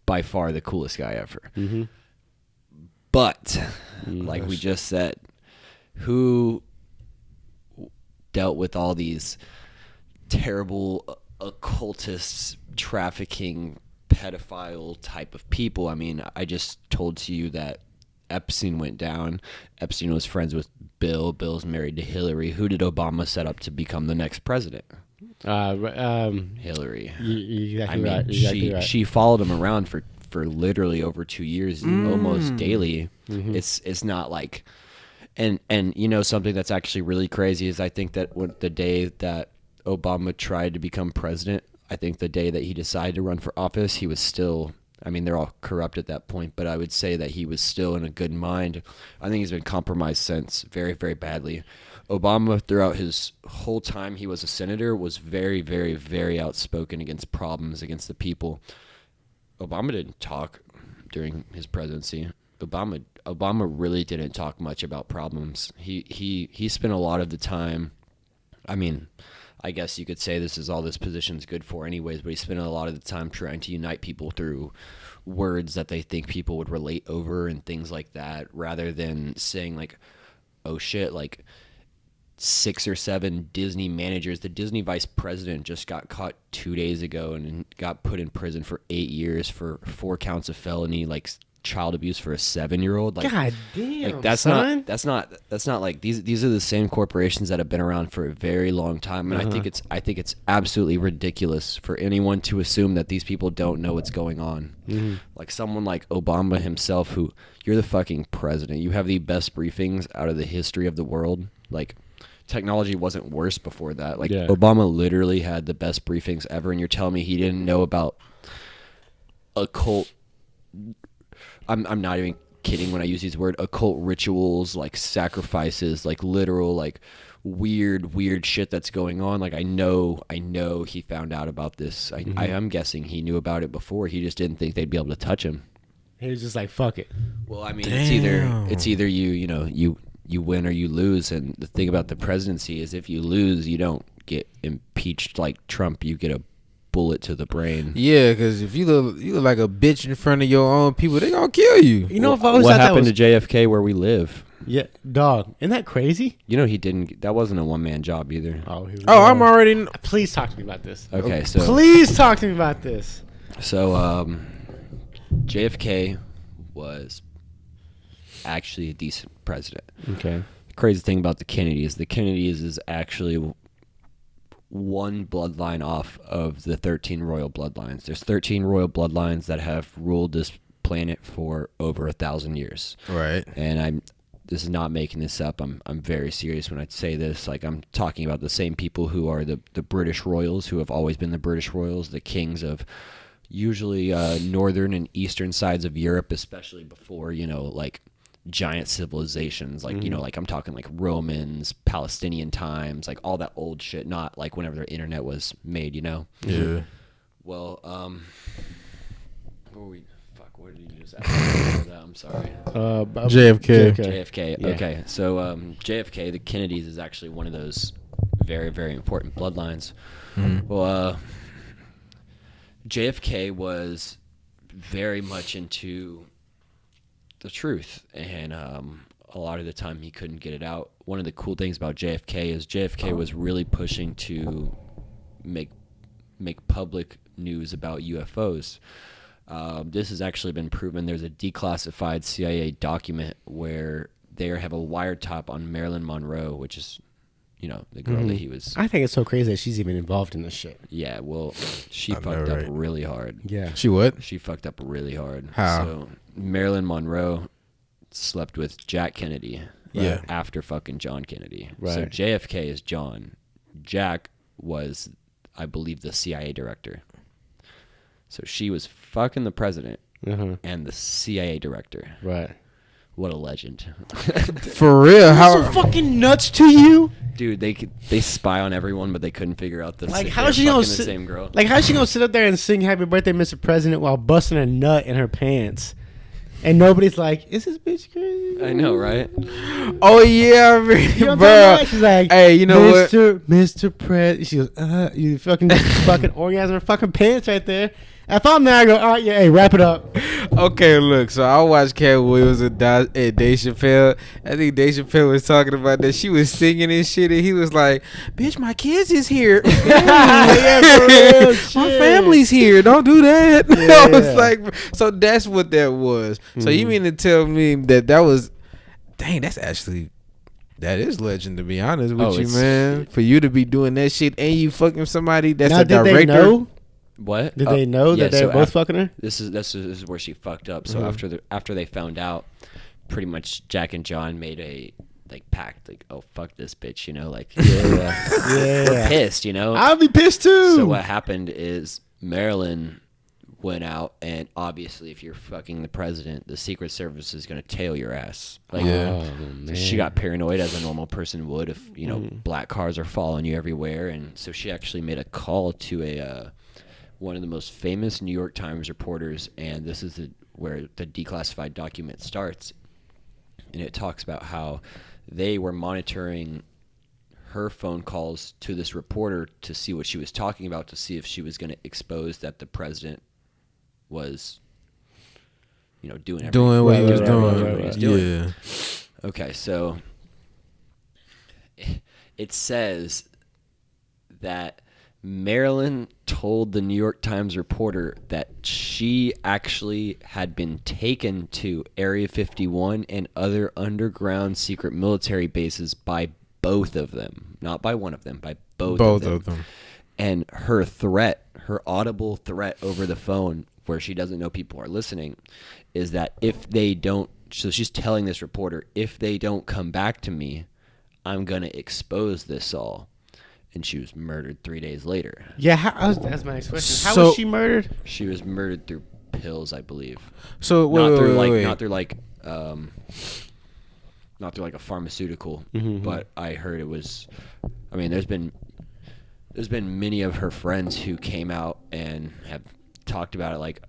By far the coolest guy ever. But, like we just said, who dealt with all these terrible occultists, trafficking, pedophile type of people? I mean, I just told to you that Epstein went down. Epstein was friends with Bill. Bill's married to Hillary. Who did Obama set up to become the next president? Hillary. Exactly right. She followed him around for literally over 2 years, almost daily. It's not like, and you know, something that's actually really crazy is I think that the day that Obama tried to become president, I think the day that he decided to run for office, he was still, I mean, they're all corrupt at that point, but I would say that he was still in a good mind. I think he's been compromised since very, very badly. Obama, throughout his whole time he was a senator, was very, very, very outspoken against problems, against the people. Obama didn't talk during his presidency. Obama really didn't talk much about problems. He spent a lot of the time, I mean, I guess you could say this is all this position's good for anyways, but he spent a lot of the time trying to unite people through words that they think people would relate over and things like that, rather than saying like, oh shit, like 6 or 7 Disney managers. The Disney vice president just got caught 2 days ago and got put in prison for 8 years for 4 counts of felony, like child abuse for a 7-year-old. Like, God damn, like that's son. not like these are the same corporations that have been around for a very long time, and I think it's absolutely ridiculous for anyone to assume that these people don't know what's going on. Like someone like Obama himself, who, you're the fucking president, you have the best briefings out of the history of the world. Like, technology wasn't worse before that. Like, Obama literally had the best briefings ever, and you're telling me he didn't know about occult, I'm not even kidding when I use these words, occult rituals, like sacrifices, like literal, like weird shit that's going on. Like, I know he found out about this. I'm guessing he knew about it before. He just didn't think they'd be able to touch him. He was just like, fuck it. Well, I mean, it's either you win or you lose. And the thing about the presidency is, if you lose, you don't get impeached like Trump. You get a bullet to the brain. Yeah, because if you look like a bitch in front of your own people, they gonna kill you. You know, if I always What thought that happened was, to JFK where we live? Yeah, dog. Isn't that crazy? You know, he didn't. That wasn't a one-man job either. Oh, here we Oh, go. I'm already. Please talk to me about this. Okay, so Please talk to me about this. JFK was actually a decent president. Okay. The crazy thing about the Kennedys is actually one bloodline off of the 13 royal bloodlines. There's 13 royal bloodlines that have ruled this planet for over 1,000 years. Right. And this is not making this up. I'm very serious when I say this. Like, I'm talking about the same people who are the British royals, who have always been the British royals, the kings of usually northern and eastern sides of Europe, especially before, like giant civilizations, like, like I'm talking like Romans, Palestinian times, like all that old shit, not like whenever the internet was made, Yeah. Well, what did you just ask? I'm sorry. JFK. JFK. Yeah. Okay, so JFK, the Kennedys, is actually one of those very, very important bloodlines. Well, JFK was very much into the truth, and a lot of the time he couldn't get it out. One of the cool things about JFK is JFK was really pushing to make public news about UFOs. This has actually been proven. There's a declassified CIA document where they have a wiretap on Marilyn Monroe, which is, the girl that he was. I think it's so crazy that she's even involved in this shit. Yeah, well, she I know, fucked up right? really hard. Yeah. She what? She fucked up really hard. How? So Marilyn Monroe slept with Jack Kennedy. Yeah. After fucking John Kennedy. Right. So JFK is John. Jack was, I believe, the CIA director. So she was fucking the president and the CIA director. Right. What a legend. For real? How? So fucking nuts to you? Dude, they spy on everyone, but they couldn't figure out the Like, they're how's she gonna fucking the sit? same girl. Like, how's she gonna sit up there and sing "Happy Birthday, Mr. President" while busting a nut in her pants, and nobody's like, "Is this bitch crazy?" I know, right? Oh yeah, I mean, You know what I'm bro. talking about? She's like, Hey, you know what? Mr. Pres. She goes, you fucking orgasm her fucking pants right there. If I'm there, I go, all right, yeah, hey, wrap it up. Okay, look. So I watched Cat Williams and Dave Chappelle. I think Dave Chappelle was talking about that. She was singing and shit, and he was like, "Bitch, my kids is here. Yeah, for real, My shit. family's here. Don't do that." Yeah, I was yeah. like, so that's what that was. So you mean to tell me that was? Dang, that is legend, to be honest with Oh, you, it's- man. For you to be doing that shit and you fucking somebody that's Now, a did director. they know? What? Did they know that they were both fucking her? This is where she fucked up. So after they found out, pretty much Jack and John made a pact, like, oh fuck this bitch, like we're pissed, I'll be pissed too. So what happened is Marilyn went out, and obviously if you're fucking the president, the Secret Service is gonna tail your ass. Like, Yeah. so she got paranoid, as a normal person would, if black cars are following you everywhere, and so she actually made a call to one of the most famous New York Times reporters, and this is where the declassified document starts, and it talks about how they were monitoring her phone calls to this reporter to see what she was talking about, to see if she was going to expose that the president was, doing everything. Doing what he was Right, doing. right, right. Yeah. Okay, so it says that Marilyn told the New York Times reporter that she actually had been taken to Area 51 and other underground secret military bases by both of them. Not by one of them, by both of them. And her audible threat over the phone, where she doesn't know people are listening, is that if they don't, so she's telling this reporter, if they don't come back to me, I'm going to expose this all. And she was murdered 3 days later. Yeah, that's my next question. How So- was she murdered? She was murdered through pills, I believe. So Not through like a pharmaceutical, but I heard it was. I mean, there's been many of her friends who came out and have talked about it. Like,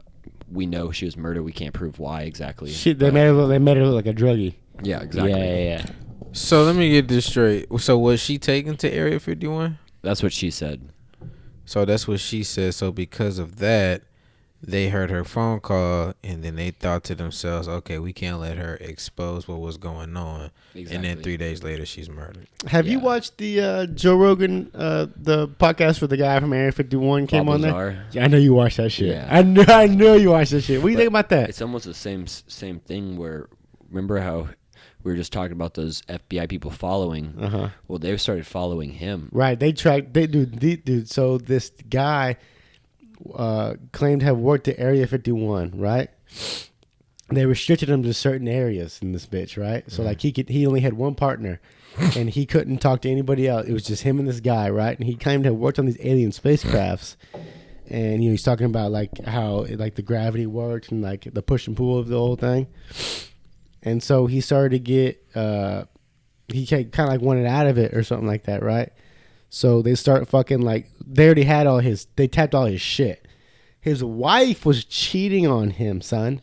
we know she was murdered. We can't prove why exactly. They made her look like a druggie. Yeah, exactly. Yeah. So let me get this straight. So was she taken to Area 51? That's what she said. So that's what she said. So because of that, they heard her phone call, and then they thought to themselves, okay, we can't let her expose what was going on. Exactly. And then 3 days later, she's murdered. Have you watched the Joe Rogan, the podcast where the guy from Area 51 came Bob on there? Lazar. Yeah, I know you watched that shit. Yeah. I know you watched that shit. What do you think about that? It's almost the same thing where, remember how we were just talking about those FBI people following? Well, they started following him. Right, dude. So this guy claimed to have worked at Area 51, right? they restricted him to certain areas in this bitch, right? So like he only had one partner, and he couldn't talk to anybody else. It was just him and this guy, right? And he claimed to have worked on these alien spacecrafts, and he's talking about like how like the gravity worked and like the push and pull of the whole thing. And so he started to get he kind of like wanted out of it or something like that, right? So they start fucking like they already had they tapped all his shit. His wife was cheating on him, son.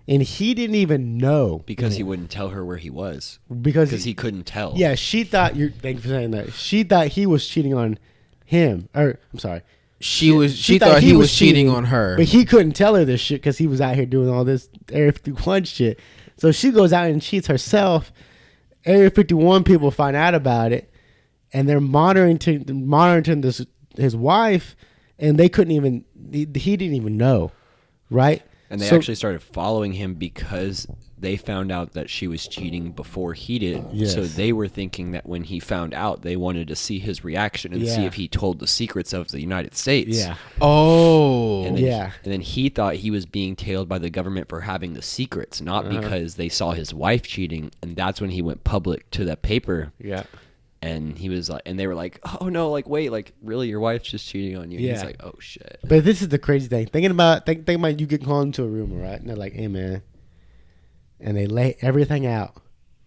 And he didn't even know. Because he wouldn't tell her where he was. Because he couldn't tell. Yeah, she thought thank you for saying that. She thought he was cheating on him. Or I'm sorry. She thought he was cheating on her. But he couldn't tell her this shit because he was out here doing all this Area 51 shit. So she goes out and cheats herself. Area 51 people find out about it, and they're monitoring his wife, and they couldn't even. He didn't even know, right? And they actually started following him because they found out that she was cheating before he did. Yes. So they were thinking that when he found out, they wanted to see his reaction and see if he told the secrets of the United States. Yeah. Oh. And then he thought he was being tailed by the government for having the secrets, not because they saw his wife cheating. And that's when he went public to that paper. Yeah. And he was like, and they were like, "Oh no, like wait, like really, your wife's just cheating on you." And Yeah. he's like, "Oh shit." But this is the crazy thing. Thinking about you get called into a room, right? And they're like, "Hey, man," and they lay everything out,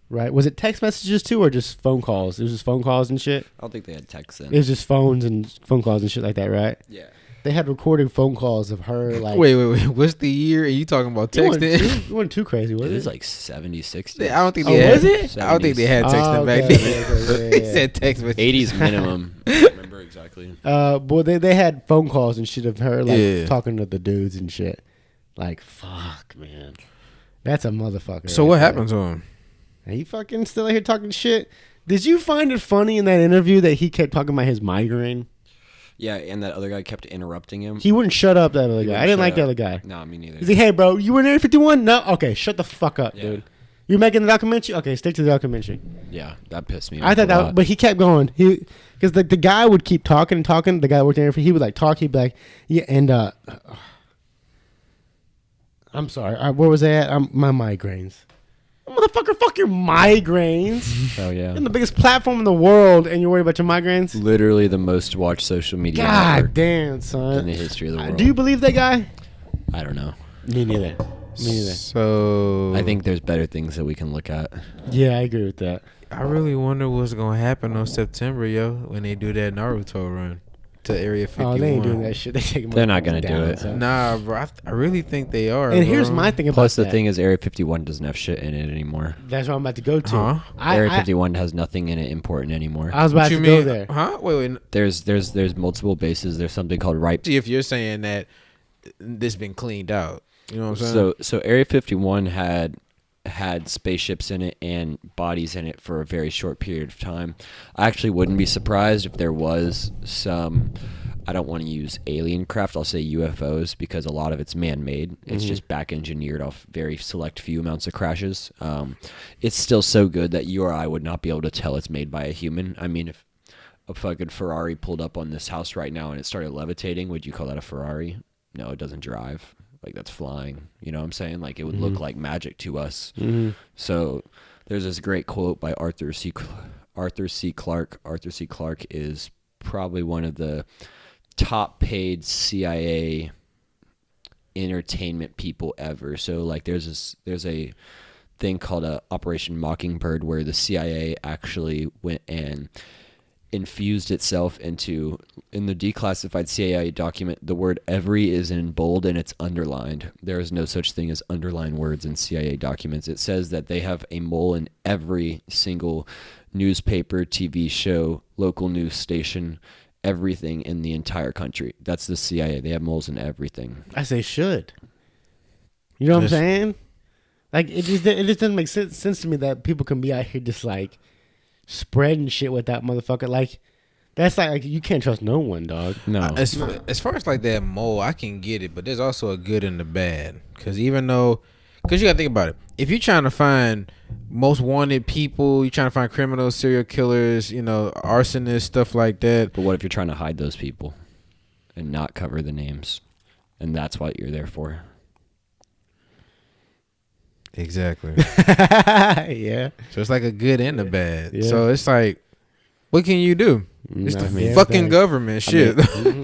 right? Was it text messages too, or just phone calls? It was just phone calls and shit. I don't think they had texts then. It was just phones and phone calls and shit like that, right? Yeah. They had recorded phone calls of her like. Wait. What's the year? Are you talking about texting? It wasn't too crazy, was It it? was like 70, 60. I don't think Oh, they had. was it? I don't think they had texting back okay, then. okay, They said text messages. 80s minimum. I don't remember exactly. Boy, they had phone calls and shit of her like Yeah. talking to the dudes and shit. Like, fuck, man, that's a motherfucker. So right what there. happened to him? Are you fucking still out here talking shit? Did you find it funny in that interview that he kept talking about his migraine? Yeah, and that other guy kept interrupting him. He wouldn't shut up, that other guy. I didn't Shut like the up. other guy. No, me neither. He's like, hey, bro, you were in Area 51? No? Okay, shut the fuck up, Yeah. dude. You're making the documentary? Okay, stick to the documentary. Yeah, that pissed me off. I thought a that, lot. but he kept going. Because the guy would keep talking and talking. The guy that worked in Area 51, he would like talk. He'd be like, yeah, and I'm sorry. Where was that? My migraines. Motherfucker, fuck your migraines. Oh yeah. You're the biggest platform in the world, and you're worried about your migraines? Literally the most watched social media God network damn, in son. the history of the world. Do you believe that guy? I don't know. Me neither. Me neither. So I think there's better things that we can look at. Yeah, I agree with that. I really wonder what's gonna happen on September, yo, when they do that Naruto run to Area 51. Oh, they ain't doing that shit. They taking They're not gonna motherfuckers do down, it. son. Nah, bro. I really think they are. And bro. here's my thing about Plus, the that. thing is, Area 51 doesn't have shit in it anymore. That's what I'm about to go to. Huh? Area 51 has nothing in it important anymore. I was What about you to mean? go there. Huh? Wait. There's multiple bases. There's something called ripe. See if you're saying that this been cleaned out. You know what I'm saying? So Area 51 had spaceships in it and bodies in it for a very short period of time. I actually wouldn't be surprised if there was some. I don't want to use alien craft. I'll say UFOs because a lot of it's man-made. It's just back engineered off very select few amounts of crashes. It's still so good that you or I would not be able to tell it's made by a human. I mean, if a fucking Ferrari pulled up on this house right now and it started levitating, would you call that a Ferrari? No, it doesn't drive. Like, that's flying. You know what I'm saying? Like, it would look like magic to us. So there's this great quote by Arthur C. Clarke. Arthur C. Clarke is probably one of the top paid CIA entertainment people ever. So like there's a thing called Operation Mockingbird where the CIA actually went and infused itself in the declassified CIA document. The word every is in bold and it's underlined. There is no such thing as underlined words in CIA documents. It says that they have a mole in every single newspaper, TV show, local news station, everything in the entire country. That's the CIA. They have moles in everything. I say should. You know what I'm Yes. saying? Like, it just doesn't make sense to me that people can be out here just like spreading shit with that motherfucker. Like, that's like you can't trust no one, dog. No. As far as like that mole, I can get it, but there's also a good and a bad. Because you gotta think about it. If you're trying to find most wanted people, you're trying to find criminals, serial killers, arsonists, stuff like that. But what if you're trying to hide those people and not cover the names? And that's what you're there for. Exactly. Yeah. So it's like a good and a bad. Yeah. So it's like, what can you do? It's Nah, the man, fucking thanks. government shit.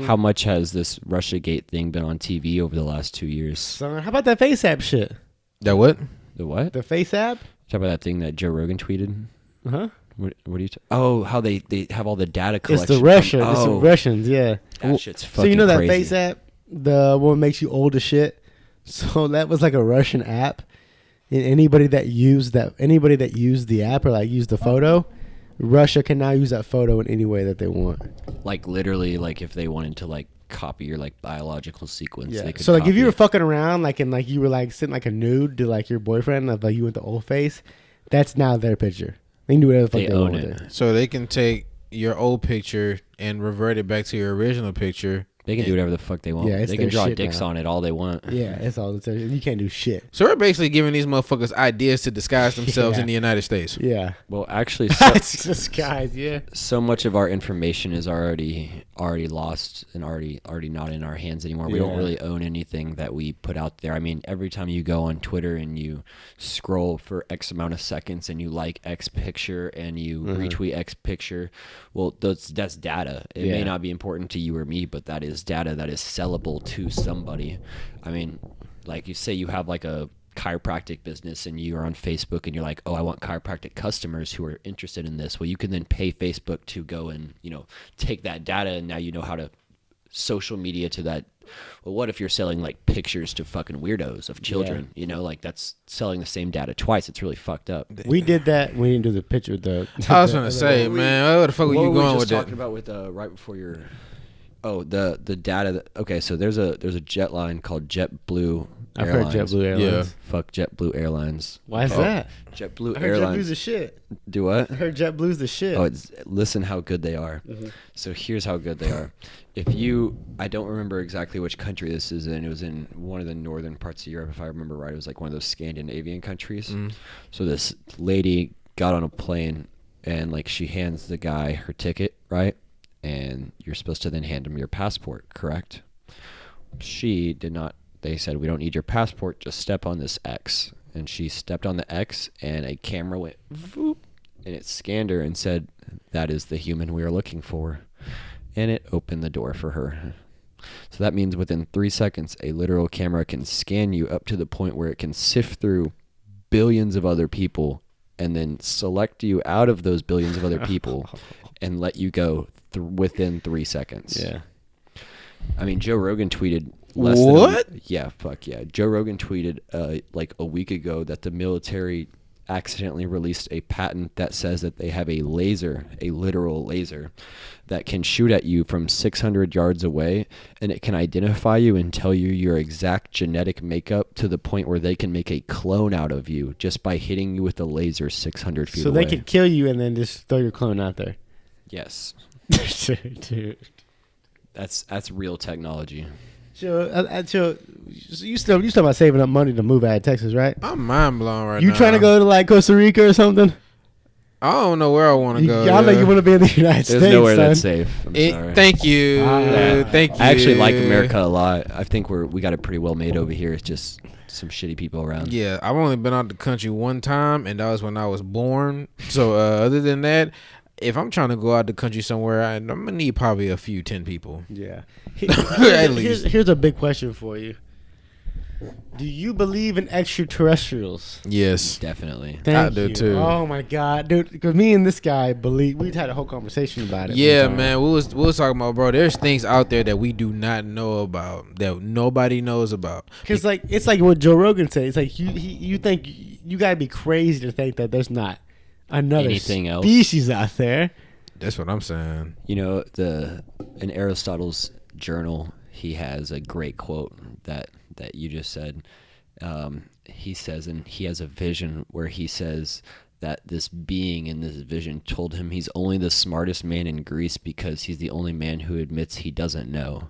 How much has this Russiagate thing been on TV over the last 2 years? So how about that Face App shit? That what? The what? The Face App? Talk about that thing that Joe Rogan tweeted. Huh? What are you? How they have all the data It's collection. the Russia. from- It's the oh, Russians. Yeah. That shit's fucking So you know that crazy. Face App, the one makes you old as shit. So that was like a Russian app, and anybody that used the app or like used the photo, Russia can now use that photo in any way that they want. Like literally, like if they wanted to like copy your like biological sequence, Yeah. they could. So like if copy you were it. fucking around like and like you were like sending like a nude to like your boyfriend of like you went to old face, that's now their picture. They can do whatever the fuck They they own want it. with it. So they can take your old picture and revert it back to your original picture. They can do whatever the fuck they want. Yeah, it's they can their draw shit dicks now. on it all they want. Yeah, it's all it's you can't do shit. So we're basically giving these motherfuckers ideas to disguise themselves Yeah. in the United States. Yeah. Well, actually, It's just guys, yeah. so much of our information is already lost and already not in our hands anymore. We don't Yeah. really own anything that we put out there. I mean, every time you go on Twitter and you scroll for X amount of seconds and you like X picture and you retweet X picture, well, that's data. It may Yeah. not be important to you or me, but that is data that is sellable to somebody. I mean, like you say you have like a chiropractic business and you're on Facebook and you're like, oh, I want chiropractic customers who are interested in this. Well, you can then pay Facebook to go and, take that data, and now you know how to social media to that. Well, what if you're selling like pictures to fucking weirdos of children? Like that's selling the same data twice. It's really fucked up. We did that. We didn't do the picture. I was gonna say, man, where the fuck were you going with that? talking about with right before your the data okay, so there's a jet line called JetBlue I've heard Airlines. JetBlue Airlines. Fuck JetBlue Airlines. Why is that? JetBlue I heard Airlines. JetBlue's the shit. Do what? I heard JetBlue's the shit. Oh, listen how good they are. So here's how good they are. I don't remember exactly which country this is in. It was in one of the northern parts of Europe, if I remember right. It was like one of those Scandinavian countries. So this lady got on a plane and like she hands the guy her ticket, right? And you're supposed to then hand him your passport, correct? She did not. They said, we don't need your passport, just step on this X. And she stepped on the X and a camera went voop, and it scanned her and said, that is the human we are looking for. And it opened the door for her. So that means within 3 seconds, a literal camera can scan you up to the point where it can sift through billions of other people and then select you out of those billions of other people and let you go within 3 seconds. Yeah. I mean, Joe Rogan tweeted What? Yeah, fuck yeah. Joe Rogan tweeted like a week ago that the military accidentally released a patent that says that they have a laser, a literal laser, that can shoot at you from 600 yards away, and it can identify you and tell you your exact genetic makeup to the point where they can make a clone out of you just by hitting you with the laser 600 feet So away. they could kill you and then just throw your clone out there. Yes. Dude. That's real technology. So you still about saving up money to move out of Texas, right? I'm mind blown right You now. trying to go to like Costa Rica or something? I don't know where I want to go. Y'all know you want to be in the United There's States. nowhere son. that's safe. I'm sorry. Thank you. Thank you. I actually like America a lot. I think we got it pretty well made over here. It's just some shitty people around. Yeah, I've only been out the country one time, and that was when I was born. So other than that, if I'm trying to go out the country somewhere, I'm gonna need probably a few 10 people. Yeah. At least. Here's a big question for you. Do you believe in extraterrestrials? Yes. Definitely. Thank do you. too. Oh my god, dude! Because me and this guy believe. We'd had a whole conversation about it. Yeah, one time. man. We was talking about, bro. There's things out there that we do not know about, that nobody knows about. Because like it's like what Joe Rogan said. It's like you think you gotta be crazy to think that there's not another Anything else? species out there. That's what I'm saying. You know, in Aristotle's journal, he has a great quote that you just said. He says, and he has a vision where he says that this being in this vision told him he's only the smartest man in Greece because he's the only man who admits he doesn't know.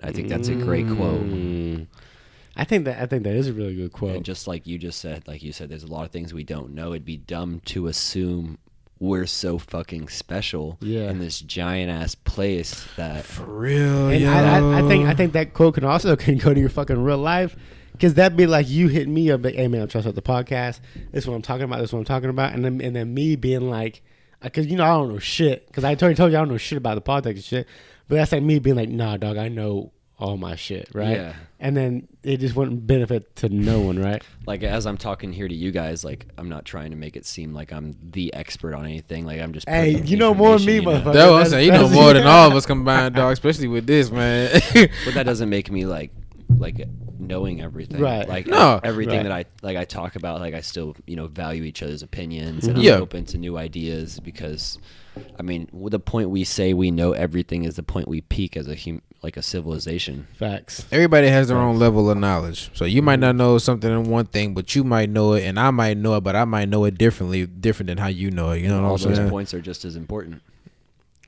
And I think that's a great quote. I think that is a really good quote. And just like you just said, there's a lot of things we don't know. It'd be dumb to assume we're so fucking special in this giant ass place that For real, And yo. I think that quote can go to your fucking real life. Because that'd be like you hit me up, like, hey man, I'm trying to start the podcast. This is what I'm talking about. This is what I'm talking about. And then me being like, because I don't know shit. Because I told you I don't know shit about the podcast and shit. But that's like me being like, nah, dog, I know all my shit, right? Yeah. And then it just wouldn't benefit to no one, right? Like as I'm talking here to you guys, like I'm not trying to make it seem like I'm the expert on anything. Like I'm just. Hey, you know more than me, information, motherfucker. That was saying, you know more than all of us combined, dog. Especially with this, man. But that doesn't make me like knowing everything. Right. Like No. everything Right. that I talk about, like I still value each other's opinions and Yeah. I'm open to new ideas because, I mean, the point we say we know everything is the point we peak as a civilization. Facts. Everybody has their own level of knowledge. So you might not know something in one thing, but you might know it, and I might know it, but I might know it different than how you know it. You know All what I'm those saying? points are just as important.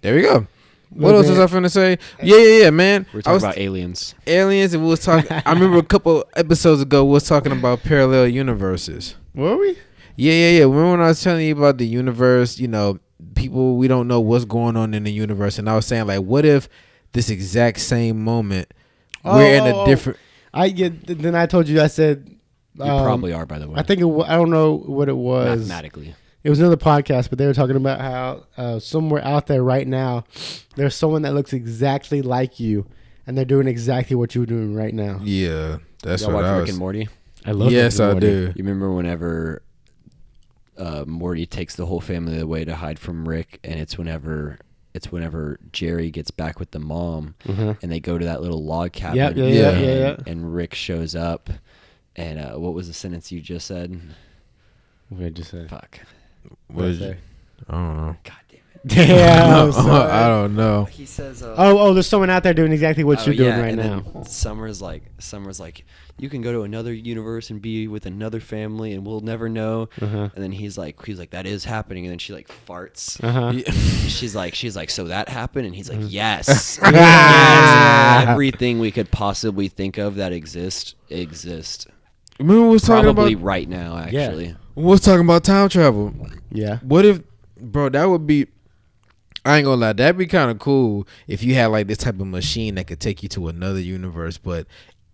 There we go. What Look, else was I man. finna say? Yeah, man. We're I talking was about aliens. aliens, and we was talking. I remember a couple episodes ago we was talking about parallel universes. Were we? Yeah. Remember when I was telling you about the universe? People, we don't know what's going on in the universe, and I was saying, like, what if this exact same moment we're in a different. Then I told you, I said. You probably are, by the way. I think I don't know what it was. Mathematically. It was another podcast, but they were talking about how somewhere out there right now, there's someone that looks exactly like you, and they're doing exactly what you're doing right now. Yeah, that's Y'all what watch I Rick was. and Morty? I love Yes, Rick and I Morty. do. You remember whenever Morty takes the whole family away to hide from Rick, and it's whenever Jerry gets back with the mom, and they go to that little log cabin. Yep, yeah. And Rick shows up, and what was the sentence you just said? What did you say? Fuck. What did you? I don't know. God damn it. Damn. I don't know. He says. Oh, there's someone out there doing exactly what you're doing right and now. then Summer's like, you can go to another universe and be with another family, and we'll never know. And then he's like, that is happening. And then she like farts. She's like, so that happened, and he's like, yes, yes. Everything we could possibly think of that exists. Remember we was talking Probably about right now, actually. we was talking about time travel. Yeah. What if, bro? That would be. I ain't gonna lie. That'd be kind of cool if you had like this type of machine that could take you to another universe. But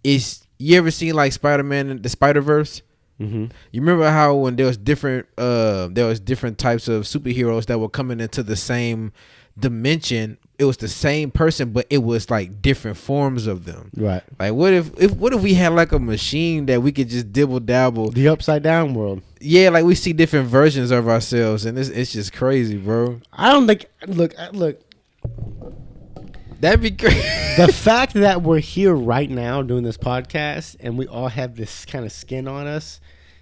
you ever seen like Spider-Man and the Spider-Verse? You remember how when there was different types of superheroes that were coming into the same dimension, it was the same person, but it was like different forms of them. Right. Like what if we had like a machine that we could just dibble dabble? The upside down world. Yeah, like we see different versions of ourselves, and it's just crazy, bro. I don't think. Look. That'd be great. The fact that we're here right now doing this podcast, and we all have this kind of skin on us,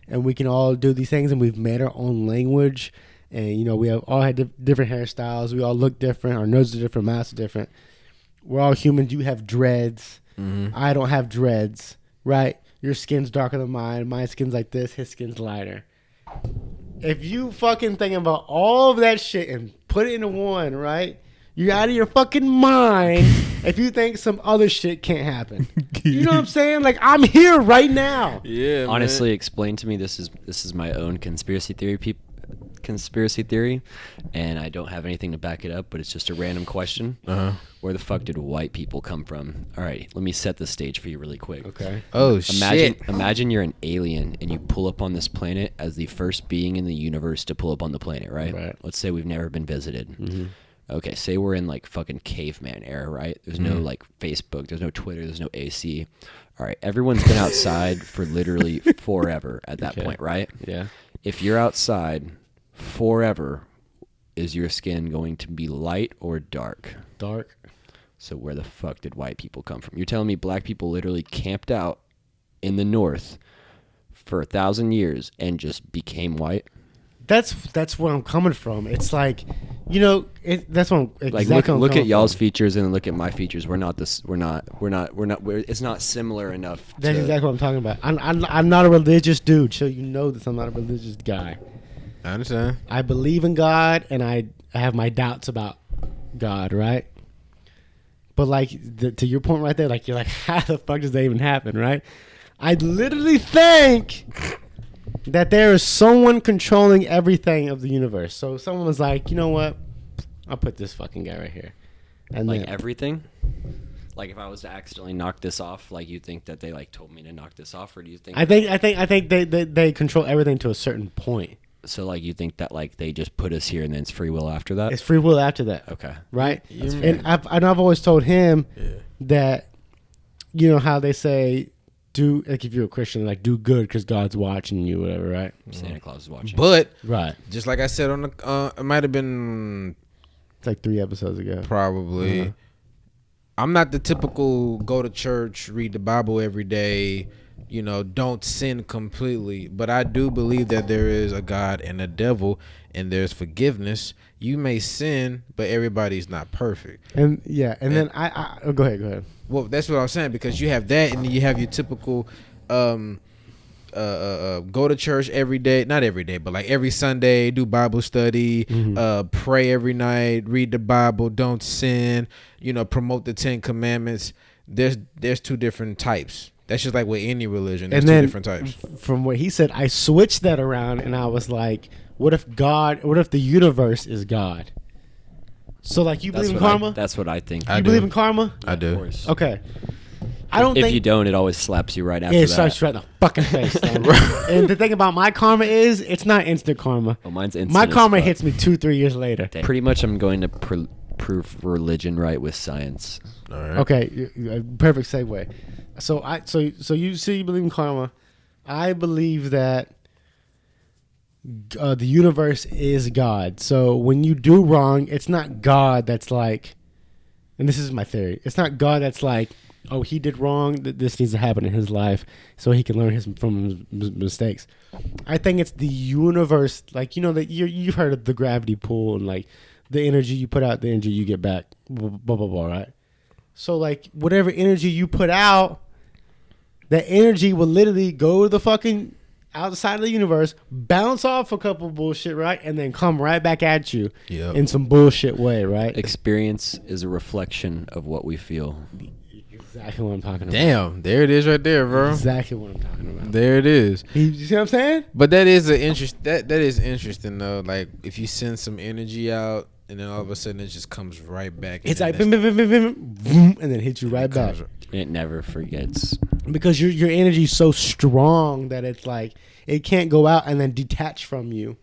and we can all do these things, and we've made our own language, and we have all had different hairstyles. We all look different. Our noses are different. Mouths are different. We're all humans. You have dreads. I don't have dreads. Right? Your skin's darker than mine. My skin's like this. His skin's lighter. If you fucking think about all of that shit and put it into one, right? You're out of your fucking mind if you think some other shit can't happen. You know what I'm saying? Like, I'm here right now. Yeah. Honestly, explain to me. This is my own conspiracy theory, and I don't have anything to back it up. But it's just a random question. Where the fuck did white people come from? All right, let me set the stage for you really quick. Okay. Oh shit. Imagine you're an alien and you pull up on this planet as the first being in the universe to pull up on the planet, right? Right. Let's say we've never been visited. Okay, say we're in like fucking caveman era, right? There's no like Facebook, there's no Twitter, there's no AC. All right, everyone's been outside for literally forever at that point, right? Yeah. If you're outside forever, is your skin going to be light or dark? Dark. So where the fuck did white people come from? You're telling me black people literally camped out in the north for 1,000 years and just became white? That's where I'm coming from. It's like, that's what I'm Like look at y'all's features and look at my features. We're not this. It's not similar enough. That's exactly what I'm talking about. I'm not a religious dude, so you know that I'm not a religious guy. I understand. I believe in God, and I have my doubts about God, right? But like to your point right there, like you're like, how the fuck does that even happen, right? I literally think that there is someone controlling everything of the universe. So someone was like, you know what? I'll put this fucking guy right here. And Like then, everything. Like if I was to accidentally knock this off, like you think that they like told me to knock this off, or do you think? I think they control everything to a certain point. So like you think that like they just put us here and then it's free will after that? It's free will after that. Okay. Right? And I've always told him that, you know how they say, do, like if you're a Christian, like do good because God's watching you, whatever, right? Santa Claus is watching. But Right. just like I said on the, it might have been It's like 3 episodes ago. probably. I'm not the typical go to church, read the Bible every day, you know, don't sin completely. But I do believe that there is a God and a devil, and there's forgiveness. You may sin, but everybody's not perfect. And yeah, and then I oh, go ahead. Well, that's what I was saying, because you have that, and then you have your typical go to church every day, not every day, but like every Sunday, do Bible study, pray every night, read the Bible, don't sin, you know, promote the 10 Commandments. There's 2 different types. That's just like with any religion. There's And 2 then different types. From what he said, I switched that around and I was like, what if the universe is God? So like you believe in karma? That's what I think. I You do. believe in karma? I do. Of course. Okay. I don't If think you don't, it always slaps you right after it that. starts right in the fucking face. Then. And the thing about my karma is it's not instant karma. Oh, mine's instant. My as karma fuck. hits me 2-3 years later. Pretty much, I'm going to prove religion right with science. All right. Okay, perfect segue. So you say you believe in karma. I believe that the universe is God. So when you do wrong, it's not God that's like, and this is my theory. It's not God that's like, oh, he did wrong. This needs to happen in his life so he can learn from his mistakes. I think it's the universe. Like, you know that you've heard of the gravity pull and like the energy you put out, the energy you get back. Blah blah blah. blah, right? So like whatever energy you put out, that energy will literally go to the fucking outside of the universe, bounce off a couple bullshit, right, and then come right back at you in some bullshit way, right? Experience is a reflection of what we feel. Exactly what I'm talking about. Damn, there it is right there, bro. Exactly what I'm talking about. There it is. You see what I'm saying? But that is that is interesting though. Like if you send some energy out and then all of a sudden it just comes right back. It's and like then bim, bim, bim, bim, bim, boom, and then hits you right back. It never forgets. Because your energy is so strong that it's like it can't go out and then detach from you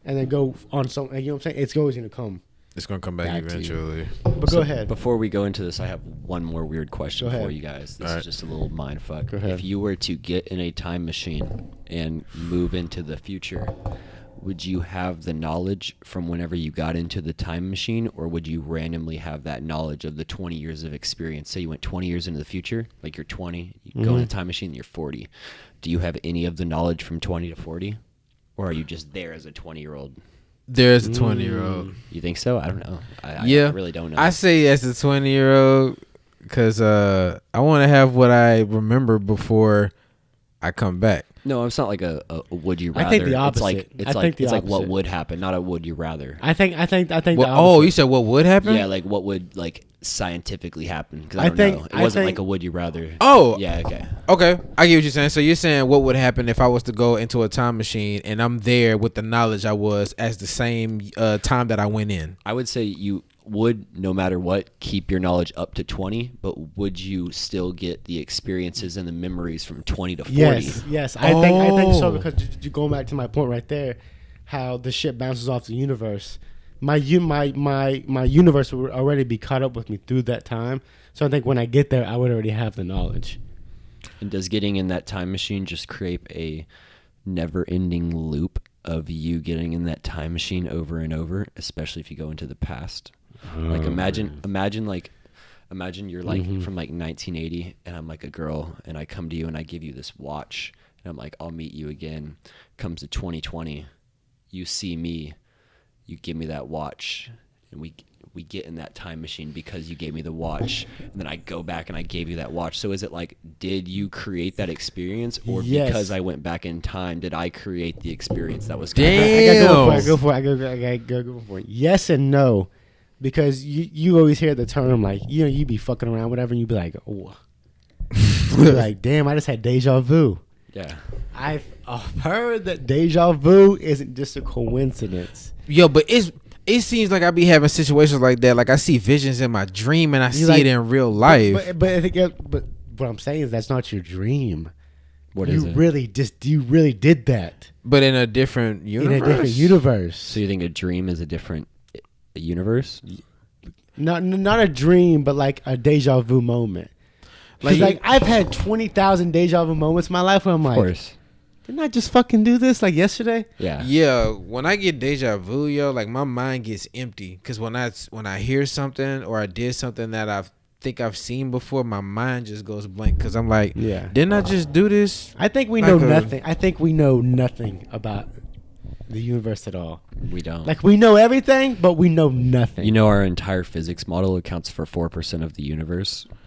and then go on some, you know what I'm saying? It's always going to come. It's gonna come back Back to you. eventually. But go ahead. Before we go into this, I have one more weird question Go ahead. for you guys. This All right. is just a little mind fuck. Go ahead. If you were to get in a time machine and move into the future, would you have the knowledge from whenever you got into the time machine, or would you randomly have that knowledge of the 20 years of experience? Say you went 20 years into the future, like you're 20, you go in a time machine and you're 40. Do you have any of the knowledge from 20 to 40? Or are you just there as a 20-year-old? There's a 20-year-old. You think so? I don't know. I really don't know. I say as a 20-year-old because I want to have what I remember before I come back. No, it's not like a would you rather. I think the It's like opposite. it's I like think the it's like what opposite. would happen, not a would you rather. I think Well, the oh, opposite. you said what would happen? Yeah, like what would like scientifically happen? Because I I don't think- know. It I wasn't think- like a would you rather. Oh. yeah, okay. Okay, I get what you're saying. So you're saying what would happen if I was to go into a time machine and I'm there with the knowledge I was as the same time that I went in? I would say you would, no matter what, keep your knowledge up to 20, but would you still get the experiences and the memories from 20 to 40? Yes. I think so Oh. because you going back to my point right there, how the shit bounces off the universe. My universe would already be caught up with me through that time. So I think when I get there, I would already have the knowledge. And does getting in that time machine just create a never-ending loop of you getting in that time machine over and over, especially if you go into the past? Like imagine you're like from like 1980 and I'm like a girl and I come to you and I give you this watch and I'm like, I'll meet you again. Comes to 2020, you see me, you give me that watch, and we get in that time machine because you gave me the watch, and then I go back and I gave you that watch. So is it like, did you create that experience, or Yes. because I went back in time, did I create the experience that was? Damn. I go for it. Yes and no, because you always hear the term like, you know, you be fucking around whatever, and you be like, oh, you be like, damn, I just had deja vu. Yeah. I've heard that deja vu isn't just a coincidence. Yo, but it's It seems like I be having situations like that. Like I see visions in my dream and I see like- it in real life. But I think, but what I'm saying is that's not your dream. What is you it? You really did that But in a different universe. in a different universe. So you think a dream is a different universe? Not a dream, but like a deja vu moment. Like I've had 20,000 deja vu moments in my life where I'm Of like, course. didn't I just fucking do this like yesterday? Yeah. Yeah, when I get deja vu, yo, like my mind gets empty because when I hear something or I did something that I think I've seen before, my mind just goes blank because I'm like, Yeah. didn't I just do this? I think we Like know a- nothing. I think we know nothing about the universe at all. We don't. Like we know everything, but we know nothing. You know, our entire physics model accounts for 4% of the universe. That's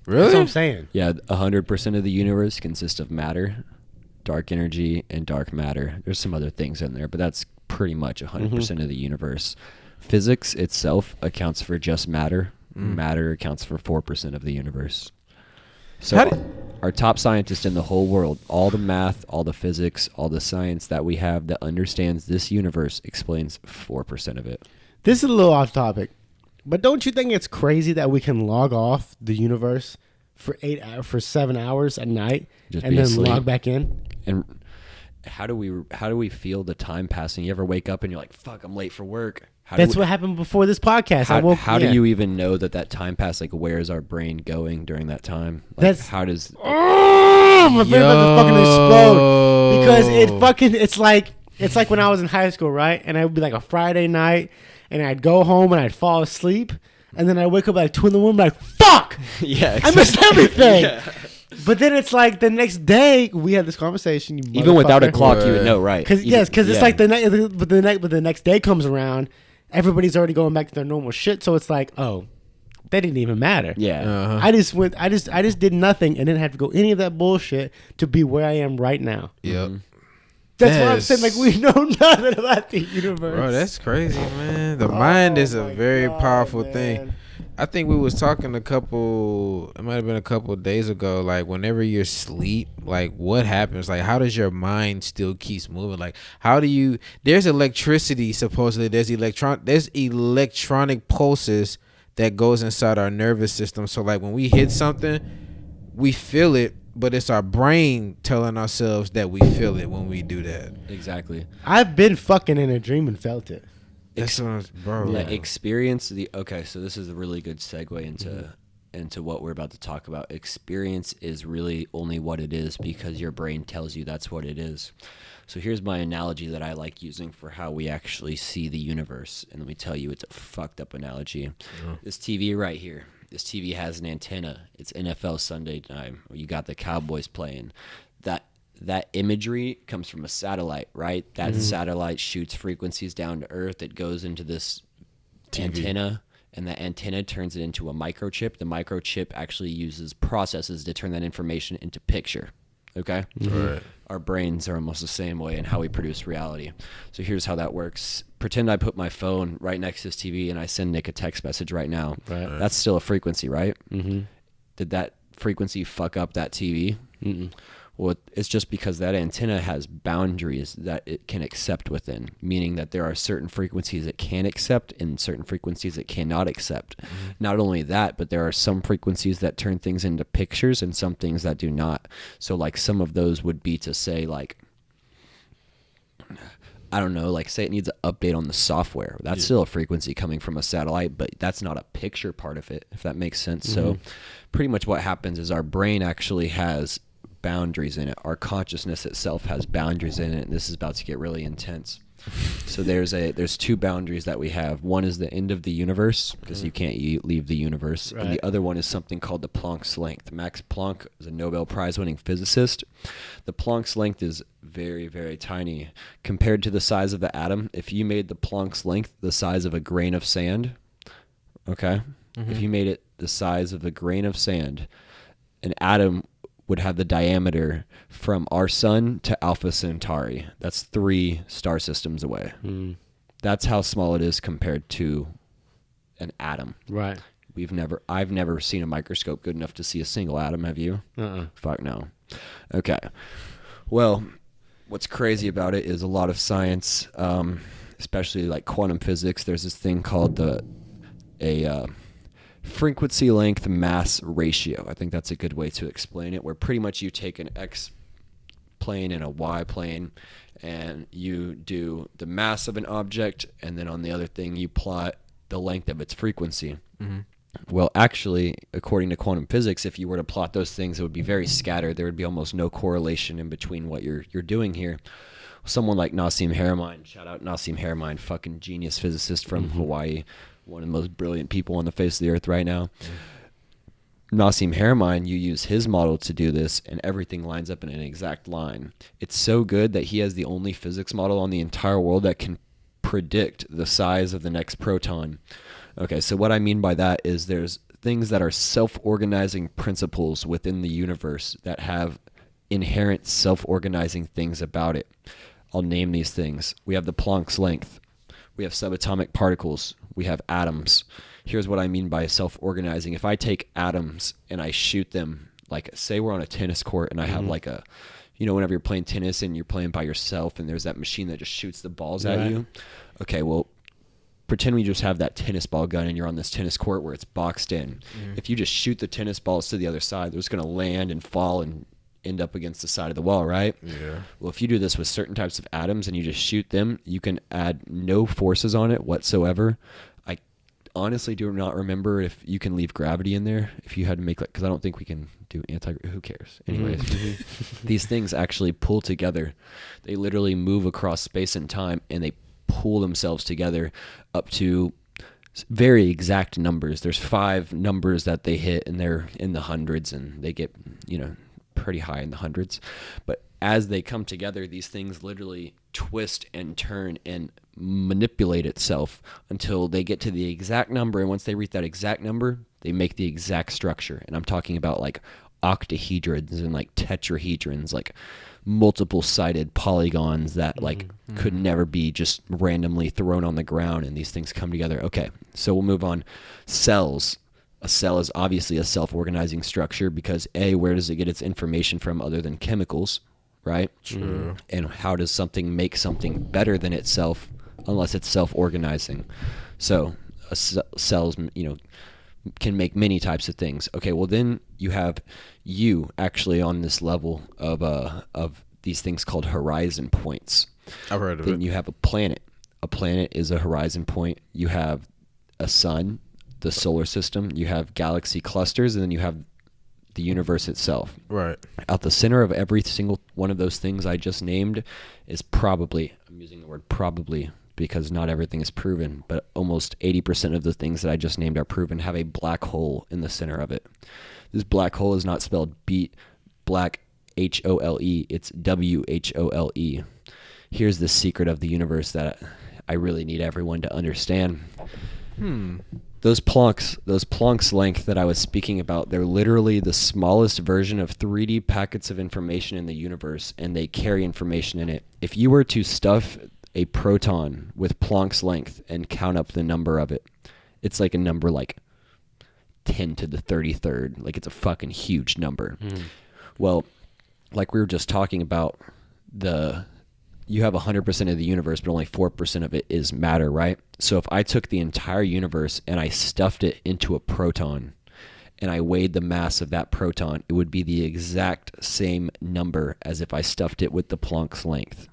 what Really? I'm saying. Yeah, 100% of the universe consists of matter, dark energy, and dark matter. There's some other things in there, but that's pretty much 100% of the universe. Physics itself accounts for just matter. Matter accounts for 4% of the universe. So How our top scientists in the whole world, all the math, all the physics, all the science that we have that understands this universe explains 4% of it. This is a little off topic, but don't you think it's crazy that we can log off the universe for 7 hours at night Just and be then asleep. log back in? And how do we feel the time passing? You ever wake up and you're like, "Fuck, I'm late for work." That's what happened before this podcast. How do you even know that time passed? Like, where is our brain going during that time? Like, That's- how does Oh, my brain about to fucking explode because it's like when I was in high school, right? And it would be like a Friday night, and I'd go home and I'd fall asleep, and then I'd wake up at like 2 a.m. like, fuck, yeah? I missed everything. Yeah. But then it's like the next day we had this conversation. You Even without a motherfucker. clock, you would know, right? Because Even- it's yeah. like but the next day comes around, everybody's already going back to their normal shit. So it's like, oh, that didn't even matter. yeah. Uh-huh. I just did nothing and didn't have to go any of that bullshit to be where I am right now. Yep. That's what I'm Yes. saying. Like we know nothing about the universe. Bro, that's crazy, man. The mind is a my very God, powerful man. thing. I think we was talking it might have been a couple of days ago, like whenever you're asleep, like what happens? Like how does your mind still keeps moving? Like how do you, there's electricity supposedly, there's electronic pulses that goes inside our nervous system. So like when we hit something, we feel it, but it's our brain telling ourselves that we feel it when we do that. Exactly. I've been fucking in a dream and felt it. That's what bro. Like, experience the okay. So this is a really good segue into what we're about to talk about. Experience is really only what it is because your brain tells you that's what it is. So here's my analogy that I like using for how we actually see the universe. And let me tell you, it's a fucked up analogy. This TV right here. This TV has an antenna. It's NFL Sunday time. You got the Cowboys playing. That imagery comes from a satellite, right? That satellite shoots frequencies down to Earth. It goes into this antenna, and that antenna turns it into a microchip. The microchip actually uses processes to turn that information into picture. Okay? Right. Our brains are almost the same way in how we produce reality. So here's how that works. Pretend I put my phone right next to this TV and I send Nick a text message right now. Right. That's still a frequency, right? Mm-hmm. Did that frequency fuck up that TV? Mm-mm. Well, it's just because that antenna has boundaries that it can accept within, meaning that there are certain frequencies it can accept and certain frequencies it cannot accept. Not only that, but there are some frequencies that turn things into pictures and some things that do not. So like some of those would be to say like, I don't know, like say it needs an update on the software. That's still a frequency coming from a satellite, but that's not a picture part of it, if that makes sense. So pretty much what happens is our brain actually has boundaries in it. Our consciousness itself has boundaries in it, and this is about to get really intense. So there's two boundaries that we have. One is the end of the universe, because you can't leave the universe. And the other one is something called the Planck's length. Max Planck is a Nobel Prize winning physicist. The Planck's length is very, very tiny compared to the size of the atom. If you made the Planck's length the size of a grain of sand, okay? If you made it the size of a grain of sand, an atom would have the diameter from our sun to Alpha Centauri. That's 3 star systems away. That's how small it is compared to an atom. Right. I've never seen a microscope good enough to see a single atom. Have you? Fuck no. Okay. Well, what's crazy about it is a lot of science especially like quantum physics, there's this thing called a frequency length mass ratio. I think that's a good way to explain it, where pretty much you take an X plane and a Y plane and you do the mass of an object, and then on the other thing you plot the length of its frequency. Mm-hmm. Well, actually, according to quantum physics, if you were to plot those things, it would be very scattered. There would be almost no correlation in between what you're doing here. Someone like Nassim Haramein, shout out Nassim Haramein, fucking genius physicist from Hawaii, one of the most brilliant people on the face of the earth right now. Nassim Haramein, you use his model to do this, and everything lines up in an exact line. It's so good that he has the only physics model on the entire world that can predict the size of the next proton. Okay, so what I mean by that is there's things that are self-organizing principles within the universe that have inherent self-organizing things about it. I'll name these things. We have the Planck's length. We have subatomic particles. We have atoms. Here's what I mean by self-organizing. If I take atoms and I shoot them, like say we're on a tennis court and I have like a, whenever you're playing tennis and you're playing by yourself and there's that machine that just shoots the balls at you. Okay, well, pretend we just have that tennis ball gun and you're on this tennis court where it's boxed in. If you just shoot the tennis balls to the other side, they're just going to land and fall and end up against the side of the wall, right? Yeah. Well, if you do this with certain types of atoms and you just shoot them, you can add no forces on it whatsoever. I honestly do not remember if you can leave gravity in there, if you had to make, because I don't think we can do who cares? Anyways, these things actually pull together. They literally move across space and time, and they pull themselves together up to very exact numbers. There's 5 numbers that they hit, and they're in the hundreds, and they get, pretty high in the hundreds. But as they come together, these things literally twist and turn and manipulate itself until they get to the exact number. And once they reach that exact number, they make the exact structure. And I'm talking about like octahedrons and like tetrahedrons, like multiple sided polygons that could never be just randomly thrown on the ground, and these things come together. Okay, so we'll move on. Cells. A cell is obviously a self-organizing structure because where does it get its information from other than chemicals, right? True. And how does something make something better than itself unless it's self-organizing? So cells, can make many types of things. Okay, well then you have actually on this level of these things called horizon points. I've heard of it. Then you have a planet. A planet is a horizon point. You have a sun, the solar system. You have galaxy clusters, and then you have the universe itself. Right. At the center of every single one of those things I just named is probably, I'm using the word probably because not everything is proven, but almost 80% of the things that I just named are proven, have a black hole in the center of it. This black hole is not spelled black H-O-L-E, it's W-H-O-L-E. Here's the secret of the universe that I really need everyone to understand. Those Planck's length that I was speaking about, they're literally the smallest version of 3D packets of information in the universe, and they carry information in it. If you were to stuff a proton with Planck's length and count up the number of it, it's like a number like 10 to the 33rd. Like it's a fucking huge number. Well, like we were just talking about, you have 100% of the universe, but only 4% of it is matter, right? So if I took the entire universe and I stuffed it into a proton and I weighed the mass of that proton, it would be the exact same number as if I stuffed it with the Planck's length.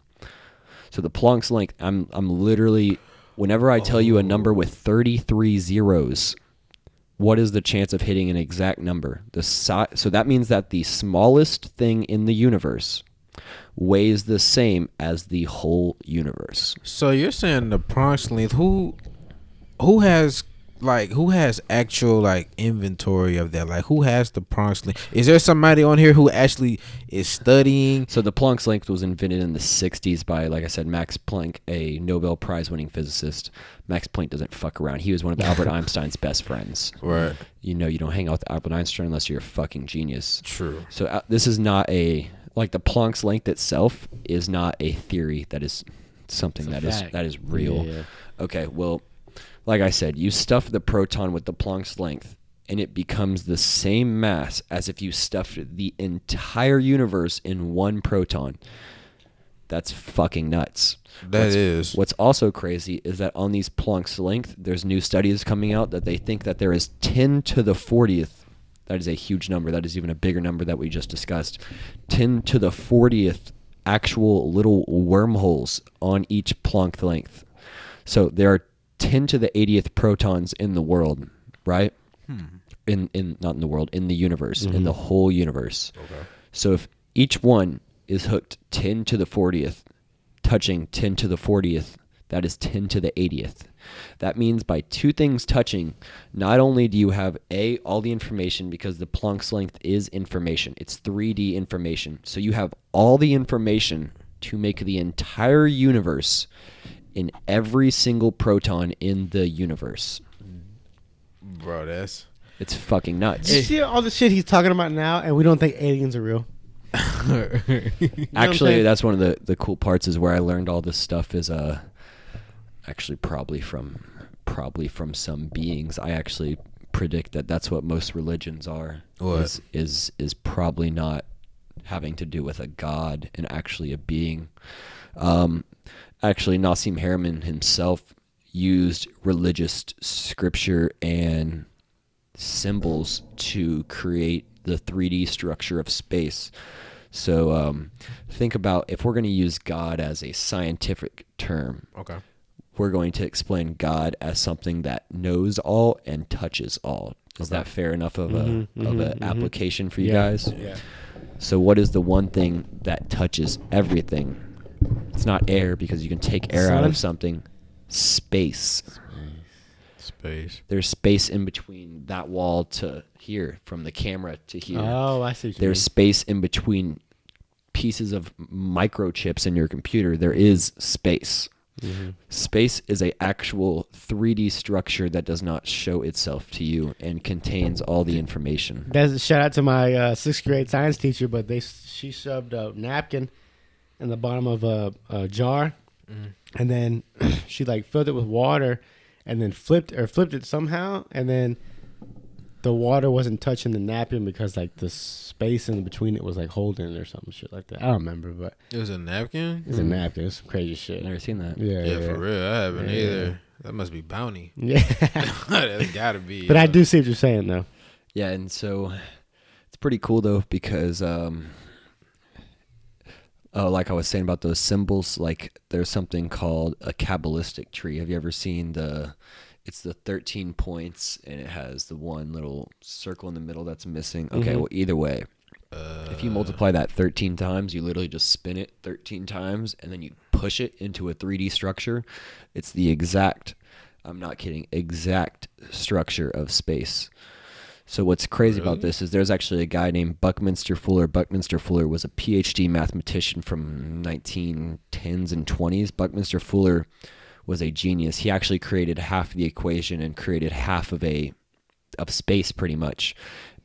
So the Planck's length, I'm literally, whenever I tell you a number with 33 zeros, what is the chance of hitting an exact number? So that means that the smallest thing in the universe weighs the same as the whole universe. So you're saying the Planck's length, who has actual inventory of that? Like who has the Planck's length? Is there somebody on here who actually is studying? So the Planck's length was invented in the 60s by, like I said, Max Planck, a Nobel Prize winning physicist. Max Planck doesn't fuck around. He was one of Albert Einstein's best friends. Right. You don't hang out with Albert Einstein unless you're a fucking genius. True. So this is not the Planck's length itself is not a theory. That is something that is real. Yeah. Okay, well, like I said, you stuff the proton with the Planck's length, and it becomes the same mass as if you stuffed the entire universe in one proton. That's fucking nuts. What's also crazy is that on these Planck's length, there's new studies coming out that they think that there is 10 to the 40th. That is a huge number. That is even a bigger number that we just discussed. 10 to the 40th actual little wormholes on each Planck length. So there are 10 to the 80th protons in the world, right? In not in the world, in the universe, in the whole universe. Okay. So if each one is hooked 10 to the 40th, touching 10 to the 40th, that is 10 to the 80th. That means by two things touching, not only do you have all the information, because the Planck's length is information. It's 3D information. So you have all the information to make the entire universe in every single proton in the universe. Bro, it's fucking nuts. You see all the shit he's talking about now, and we don't think aliens are real. Actually, that's one of the cool parts is where I learned all this stuff is actually probably from some beings. I actually predict that that's what most religions are. What? Is probably not having to do with a god and actually a being. Actually, Nassim Haramein himself used religious scripture and symbols to create the 3D structure of space. So think about if we're going to use God as a scientific term. Okay. We're going to explain God as something that knows all and touches all. Is that fair enough of an application for you guys? Yeah. So what is the one thing that touches everything? It's not air, because you can take air out of something. Space. There's space in between that wall to here, from the camera to here. Oh, I see what you There's mean. space in between pieces of microchips in your computer. There is space. Space is a actual 3D structure that does not show itself to you and contains all the information. That's a shout out to my 6th grade science teacher, but she shoved a napkin in the bottom of a jar, and then she like filled it with water, and then flipped it somehow, and then the water wasn't touching the napkin because like the space in between it was like holding it or something shit like that. I don't remember, but It was a napkin? it was a napkin. It's some crazy shit. Never seen that. Yeah, for real. I haven't either. That must be bounty. Yeah. That's gotta be. But I do see what you're saying though. Yeah, and so it's pretty cool though, because like I was saying about those symbols, like there's something called a Kabbalistic tree. Have you ever seen it's the 13 points, and it has the one little circle in the middle that's missing. Okay, well, either way, if you multiply that 13 times, you literally just spin it 13 times, and then you push it into a 3D structure. It's the exact, I'm not kidding, exact structure of space. So what's crazy about this is there's actually a guy named Buckminster Fuller. Buckminster Fuller was a PhD mathematician from 1910s and 20s. Buckminster Fuller was a genius. He actually created half the equation and created half of space pretty much.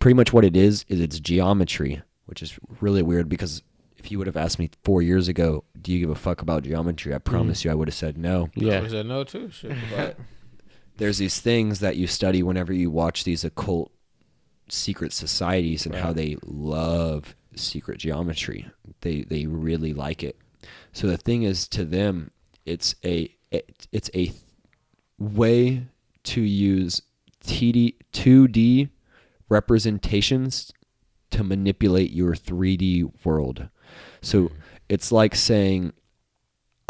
Pretty much what it is it's geometry, which is really weird, because if you would have asked me 4 years ago, do you give a fuck about geometry? I promise you I would have said no. I would have said no too. Shit. But there's these things that you study whenever you watch these occult secret societies and how they love secret geometry. They really like it. So the thing is, to them, it's a way to use 2D representations to manipulate your 3D world. So it's like saying,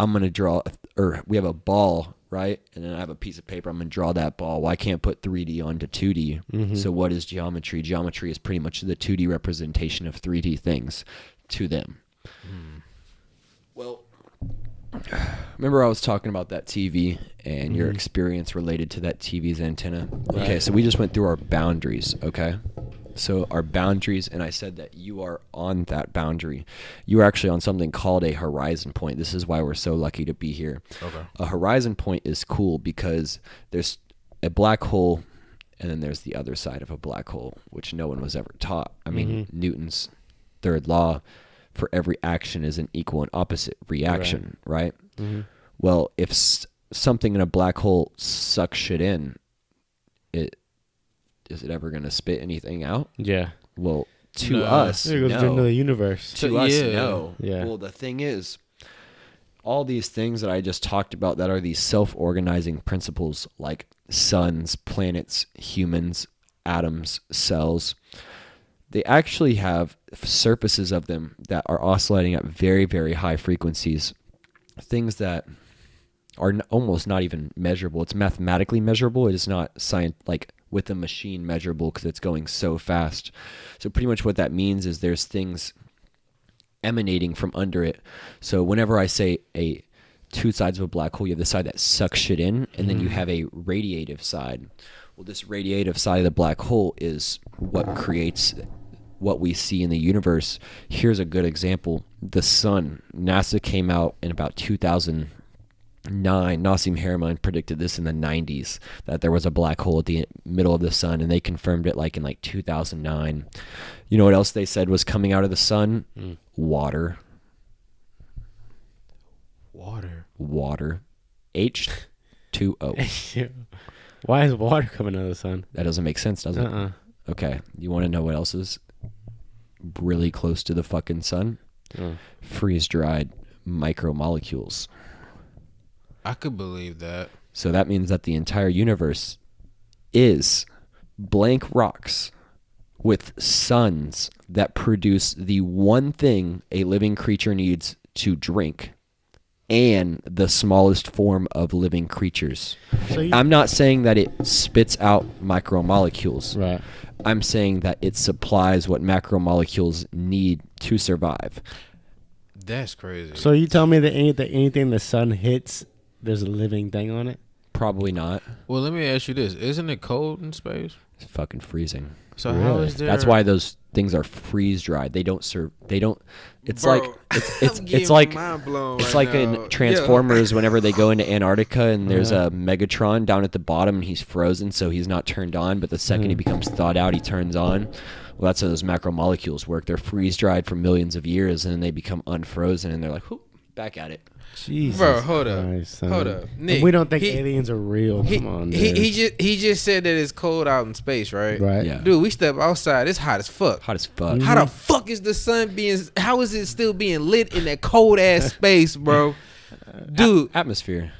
I'm going to draw, or we have a ball, right? And then I have a piece of paper. I'm going to draw that ball. Well, I can't put 3D onto 2D. So what is geometry? Geometry is pretty much the 2D representation of 3D things to them. Well, remember I was talking about that TV and your experience related to that TV's antenna? Right. Okay, so we just went through our boundaries, okay? So our boundaries, and I said that you are on that boundary. You are actually on something called a horizon point. This is why we're so lucky to be here. Okay. A horizon point is cool because there's a black hole, and then there's the other side of a black hole, which no one was ever taught. I mean, Newton's third law, for every action is an equal and opposite reaction, right? Well, if something in a black hole sucks shit in, is it ever going to spit anything out? Yeah. Well, to us, There goes no. into the universe. To us, Yeah. no. Yeah. Well, the thing is, all these things that I just talked about that are these self-organizing principles like suns, planets, humans, atoms, cells, they actually have surfaces of them that are oscillating at very, very high frequencies. Things that are almost not even measurable. It's mathematically measurable. It is not like with a machine measurable because it's going so fast. So pretty much what that means is there's things emanating from under it. So whenever I say two sides of a black hole, you have the side that sucks shit in, and then you have a radiative side. Well, this radiative side of the black hole is what creates what we see in the universe. Here's a good example. The sun. NASA came out in about 2009. Nassim Haramein predicted this in the 90s, that there was a black hole at the middle of the sun, and they confirmed it in 2009. You know what else they said was coming out of the sun? Water. Water. H2O. Why is water coming out of the sun? That doesn't make sense, does it? Okay. You want to know what else is really close to the fucking sun? Freeze-dried micromolecules. I could believe that. So that means that the entire universe is blank rocks with suns that produce the one thing a living creature needs to drink and the smallest form of living creatures. So I'm not saying that it spits out macromolecules. Right. I'm saying that it supplies what macromolecules need to survive. That's crazy. So you tell me that anything the sun hits, there's a living thing on it? Probably not. Well, let me ask you this. Isn't it cold in space? It's fucking freezing. So how is there... That's why those things are freeze dried. They don't serve. They don't. It's Bro, like it's like in Transformers whenever they go into Antarctica and there's a Megatron down at the bottom and he's frozen, so he's not turned on. But the second he becomes thawed out, he turns on. Well, that's how those macromolecules work. They're freeze dried for millions of years, and then they become unfrozen, and they're like, whoop, back at it. Jesus. Bro, hold up, Nick. We don't think aliens are real. Come on, dude. He just said that it's cold out in space, right? Right. Yeah. Dude, we step outside. It's hot as fuck. Hot as fuck. How the fuck is the sun being? How is it still being lit in that cold ass space, bro? Dude, Atmosphere.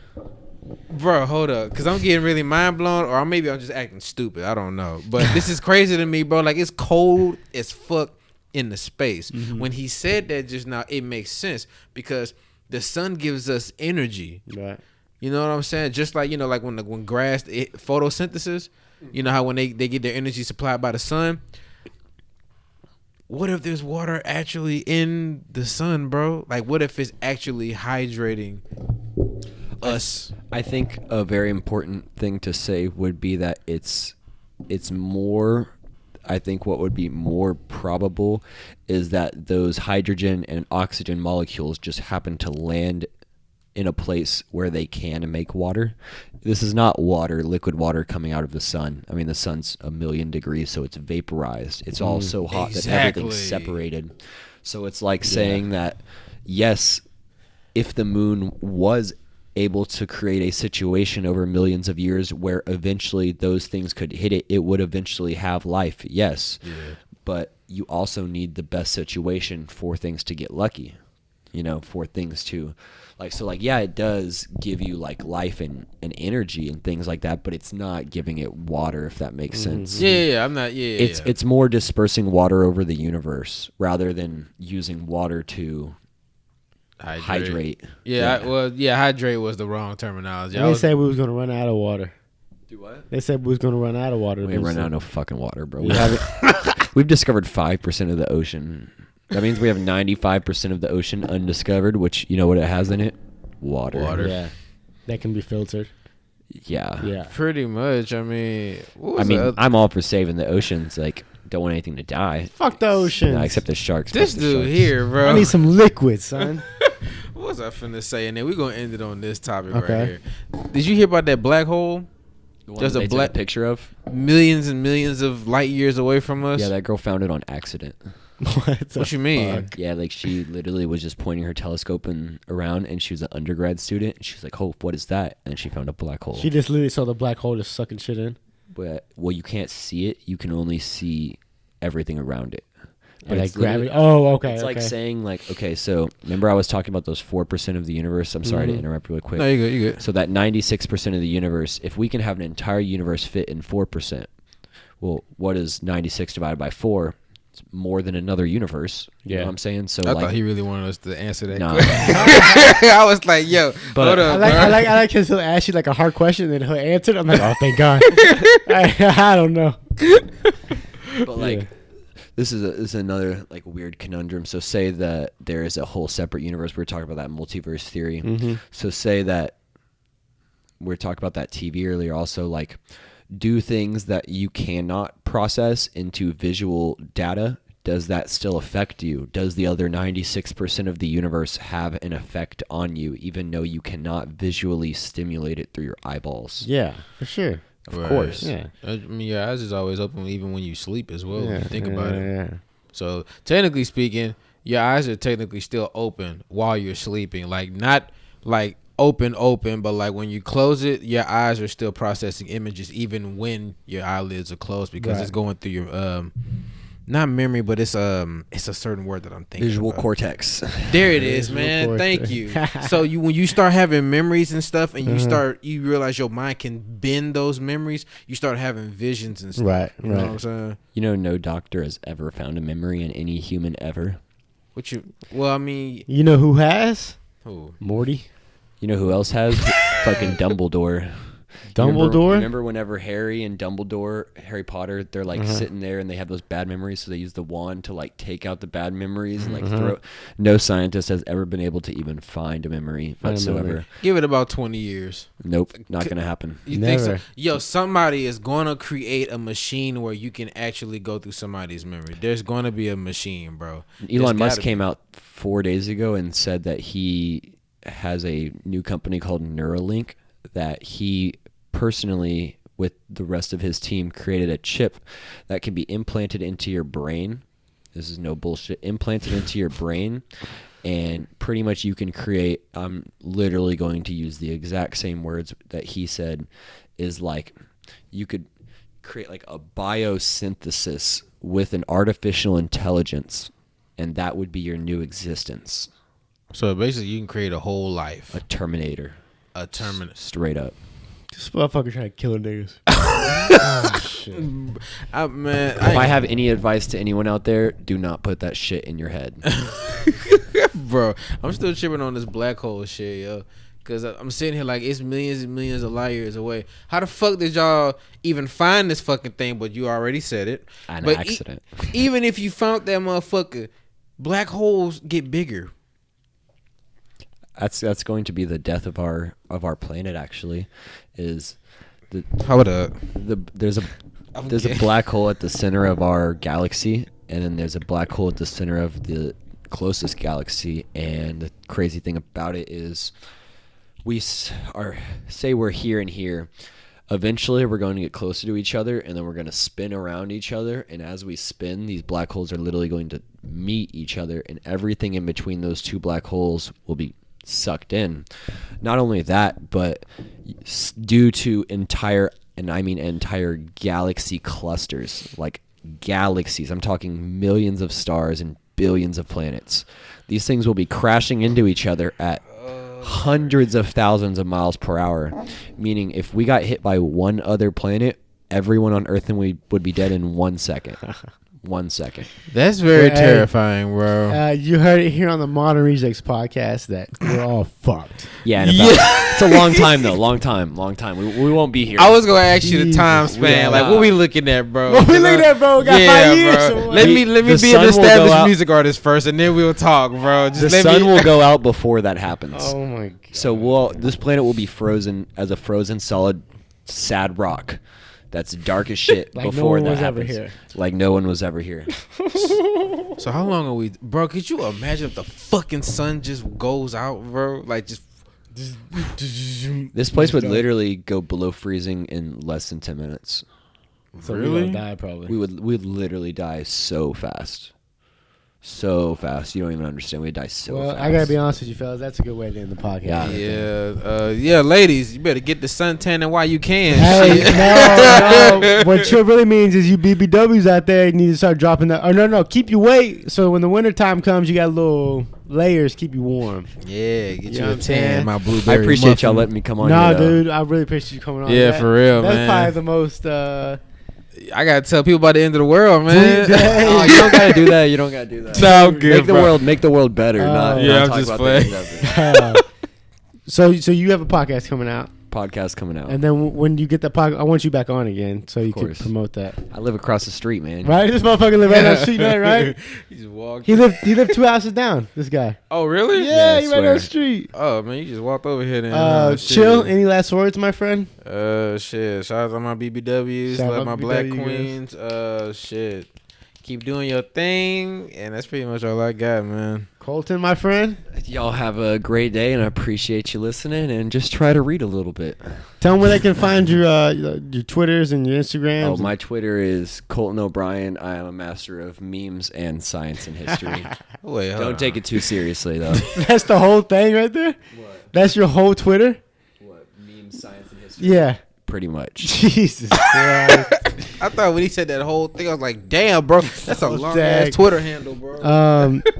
bro, hold up, cause I'm getting really mind blown, or maybe I'm just acting stupid. I don't know, but this is crazy to me, bro. Like, it's cold as fuck in the space. When he said that just now, it makes sense because the sun gives us energy. Right. You know what I'm saying? Just like, like when grass, photosynthesis, you know how when they get their energy supplied by the sun. What if there's water actually in the sun, bro? Like, what if it's actually hydrating us? I think a very important thing to say would be that it's more... I think what would be more probable is that those hydrogen and oxygen molecules just happen to land in a place where they can make water. This is not water, liquid water coming out of the sun. I mean, the sun's 1,000,000 degrees, so it's vaporized. It's all so hot that everything's separated. So it's like saying that, yes, if the moon was able to create a situation over millions of years where eventually those things could hit it, it would eventually have life, yes. Yeah. But you also need the best situation for things to get lucky, for things to, yeah, it does give you, life and energy and things like that, but it's not giving it water, if that makes sense. Yeah, I'm not, It's more dispersing water over the universe rather than using water to... Hydrate. Hydrate was the wrong terminology. They said we was going to run out of water. Do what? They said we was going to run out of water. We ain't running out of no fucking water, bro. We've discovered 5% of the ocean. That means we have 95% of the ocean undiscovered, which, you know what it has in it? Water. Yeah. That can be filtered. Yeah. Yeah. Pretty much. I mean, I'm all for saving the oceans. Don't want anything to die. Fuck the ocean. No, except the sharks. This dude here, bro. I need some liquid, son. What was I finna say? And then we're going to end it on this topic right here. Did you hear about that black hole? There's a black picture of millions and millions of light years away from us. Yeah, that girl found it on accident. What you mean? Fuck? Yeah, she literally was just pointing her telescope around, and she was an undergrad student. And she was like, "Oh, what is that?" And she found a black hole. She just literally saw the black hole just sucking shit in. But you can't see it. You can only see everything around it. But like it's gravity. literally- Oh, okay. It's okay. like saying like, okay, so remember I was talking about those 4% of the universe. I'm sorry to interrupt really quick. No, you good. You good. So that 96% of the universe, if we can have an entire universe fit in 4%, well, what is 96 divided by 4? It's more than another universe. You know what I'm saying? So I like, thought he really wanted us to answer that. Nah. question. I was like, yo, But- hold I up, like, bro. I like because he'll ask you like a hard question and then he'll answer it. I'm like, oh, thank God. I don't know. but like, this is another like weird conundrum. So say that there is a whole separate universe. We were talking about that multiverse theory. So say that we were talking about that TV earlier. Also, like, do things that you cannot process into visual data. Does that still affect you? Does the other 96% of the universe have an effect on you, even though you cannot visually stimulate it through your eyeballs? Yeah, for sure. Of course. Yeah. I mean, your eyes is always open even when you sleep as well. When you think about it. Yeah. So technically speaking, your eyes are technically still open while you're sleeping. Like not like open, but like when you close it, your eyes are still processing images even when your eyelids are closed because Right. it's going through your not memory, but it's a certain word that I'm thinking. Visual about. cortex. There it is, Visual man. cortex. Thank you. So when you start having memories and stuff, and you realize your mind can bend those memories, you start having visions and stuff. Right, You know right. what I'm saying? You know, no doctor has ever found a memory in any human ever. Well, I mean, You know who has? who? Morty. You know who else has? Fucking Dumbledore. Dumbledore? Remember whenever Harry and Dumbledore, Harry Potter, they're like sitting there and they have those bad memories, so they use the wand to like take out the bad memories and like throw. No scientist has ever been able to even find a memory whatsoever. Give it about 20 years. Nope, not gonna happen. You think Never. so? Yo, somebody is gonna create a machine where you can actually go through somebody's memory. There's gonna be a machine, bro. Elon There's Musk gotta came be. out 4 days ago and said that he has a new company called Neuralink that he personally, with the rest of his team, created a chip that can be implanted into your brain. This is no bullshit. Implanted into your brain, and pretty much you can create, I'm literally going to use the exact same words that he said, is like you could create like a biosynthesis with an artificial intelligence, and that would be your new existence. So basically, you can create a whole life. A Terminator. A terminus. Straight up. This motherfucker trying to kill niggas. Man, If I have any advice to anyone out there, do not put that shit in your head. bro, I'm still tripping on this black hole shit, yo. Cause I'm sitting here like it's millions and millions of light years away. How the fuck did y'all even find this fucking thing? But you already said it. An But accident. Even if you found that motherfucker, black holes get bigger. That's going to be the death of our planet. Actually, is the Hold up. there's a black hole at the center of our galaxy, and then there's a black hole at the center of the closest galaxy. And the crazy thing about it is, say we're here and here. Eventually, we're going to get closer to each other, and then we're going to spin around each other. And as we spin, these black holes are literally going to meet each other, and everything in between those two black holes will be sucked in. Not only that, but due to entire galaxy clusters, like galaxies, I'm talking millions of stars and billions of planets. These things will be crashing into each other at hundreds of thousands of miles per hour, meaning if we got hit by one other planet, everyone on Earth would be dead in 1 second. 1 second. That's very Hey, terrifying, bro. You heard it here on the Modern Rejects podcast that we're all fucked. Yeah, and it's a long time though. Long time. We won't be here. I was gonna ask you the time Jesus, span. Like, what we looking at, bro? What we looking at, bro? We got 5 years or bro. what? Let me The be an sun will go established out- music artist first, and then we'll talk, bro. Just the let sun me. will go out before that happens. Oh my god. So this planet will be frozen as a frozen solid sad rock. That's dark as shit Like no before one that was ever happens. here. Like no one was ever here. So how long are we, bro? Could you imagine if the fucking sun just goes out, bro? Like just. This place would literally go below freezing in less than 10 minutes. So we Really? gonna die probably. We'd literally die so fast. so fast. You don't even understand. We die so Well, fast. I gotta be honest with you, fellas. That's a good way to end the podcast. Yeah, ladies, you better get the suntanning while you can. Hey, Shit. no. What chill really means is you BBWs out there need to start dropping that. Or no, keep your weight. So when the winter time comes, you got little layers keep you warm. Yeah, get You you know a what I'm saying? tan, my I blueberry. appreciate y'all muffin. letting me come on. Nah, here, though. dude, I really appreciate you coming on. Yeah, for real, that's man. That's probably the most. I gotta tell people about the end of the world, man. Oh, you don't gotta do that. You don't gotta do that. No, I'm good, Make the world better. Not Yeah, I'm talk just about playing. the end of it. So you have a podcast coming out, Podcast coming out. and then when you get the podcast, I want you back on again so you can course. promote that. I live across the street, man. Right, this motherfucker live right down the street, right? He just walked. He lived 2 houses down. This guy. Oh, really? Yeah, I he right down swear. the street. Oh man, you just walked over here then. Chill. Any last words, my friend? Shit. Shout out to my BBWs. Shout Love out my to black BBW queens. Shit. Keep doing your thing, and that's pretty much all I got, man. Colton, my friend. Y'all have a great day, and I appreciate you listening. And just try to read a little bit. Tell them where they can find your Twitters and your Instagrams. Oh, my Twitter is Colton O'Brain. I am a master of memes and science and history. Wait, hold on. Don't take it too seriously, though. That's the whole thing right there. What? That's your whole Twitter. What? Memes, science, and history? Yeah. Pretty much. Jesus Christ. I thought when he said that whole thing, I was like, "Damn, bro, that's a Oh, long dang. ass Twitter handle, bro."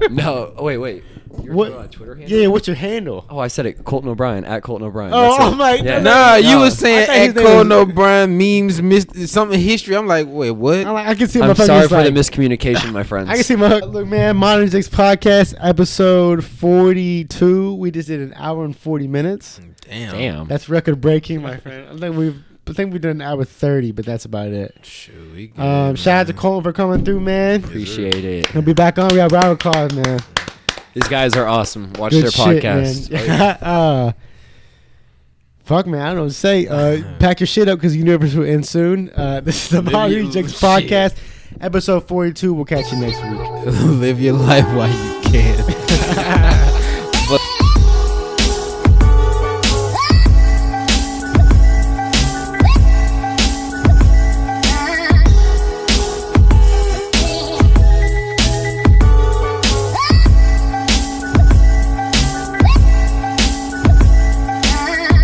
No. Oh, wait. You're What? on Twitter handle? Yeah, what's your handle? Oh, I said it. Colton O'Brien at Colton O'Brien. Oh, That's it. I'm like, Yeah. Nah, you No. was saying I thought his at name Colton was- O'Brien memes, something history. I'm like, wait, what? I can see I'm my sorry for like, the miscommunication, my friends. I can see my look, man. Modern Six Podcast episode 42. We just did an hour and 40 minutes. Damn. That's record breaking, my friend. I think we did an hour 30, but that's about it. Shoot, we good, Shout out to Colton for coming through, man. Appreciate it. He'll be back on. We got round calls, man. These guys are awesome. Watch Good their shit, podcast. man. Fuck, man. I don't know what to say. Pack your shit up because Universe will end soon. This is the Modern Six Podcast, episode 42. We'll catch you next week. Live your life while you can.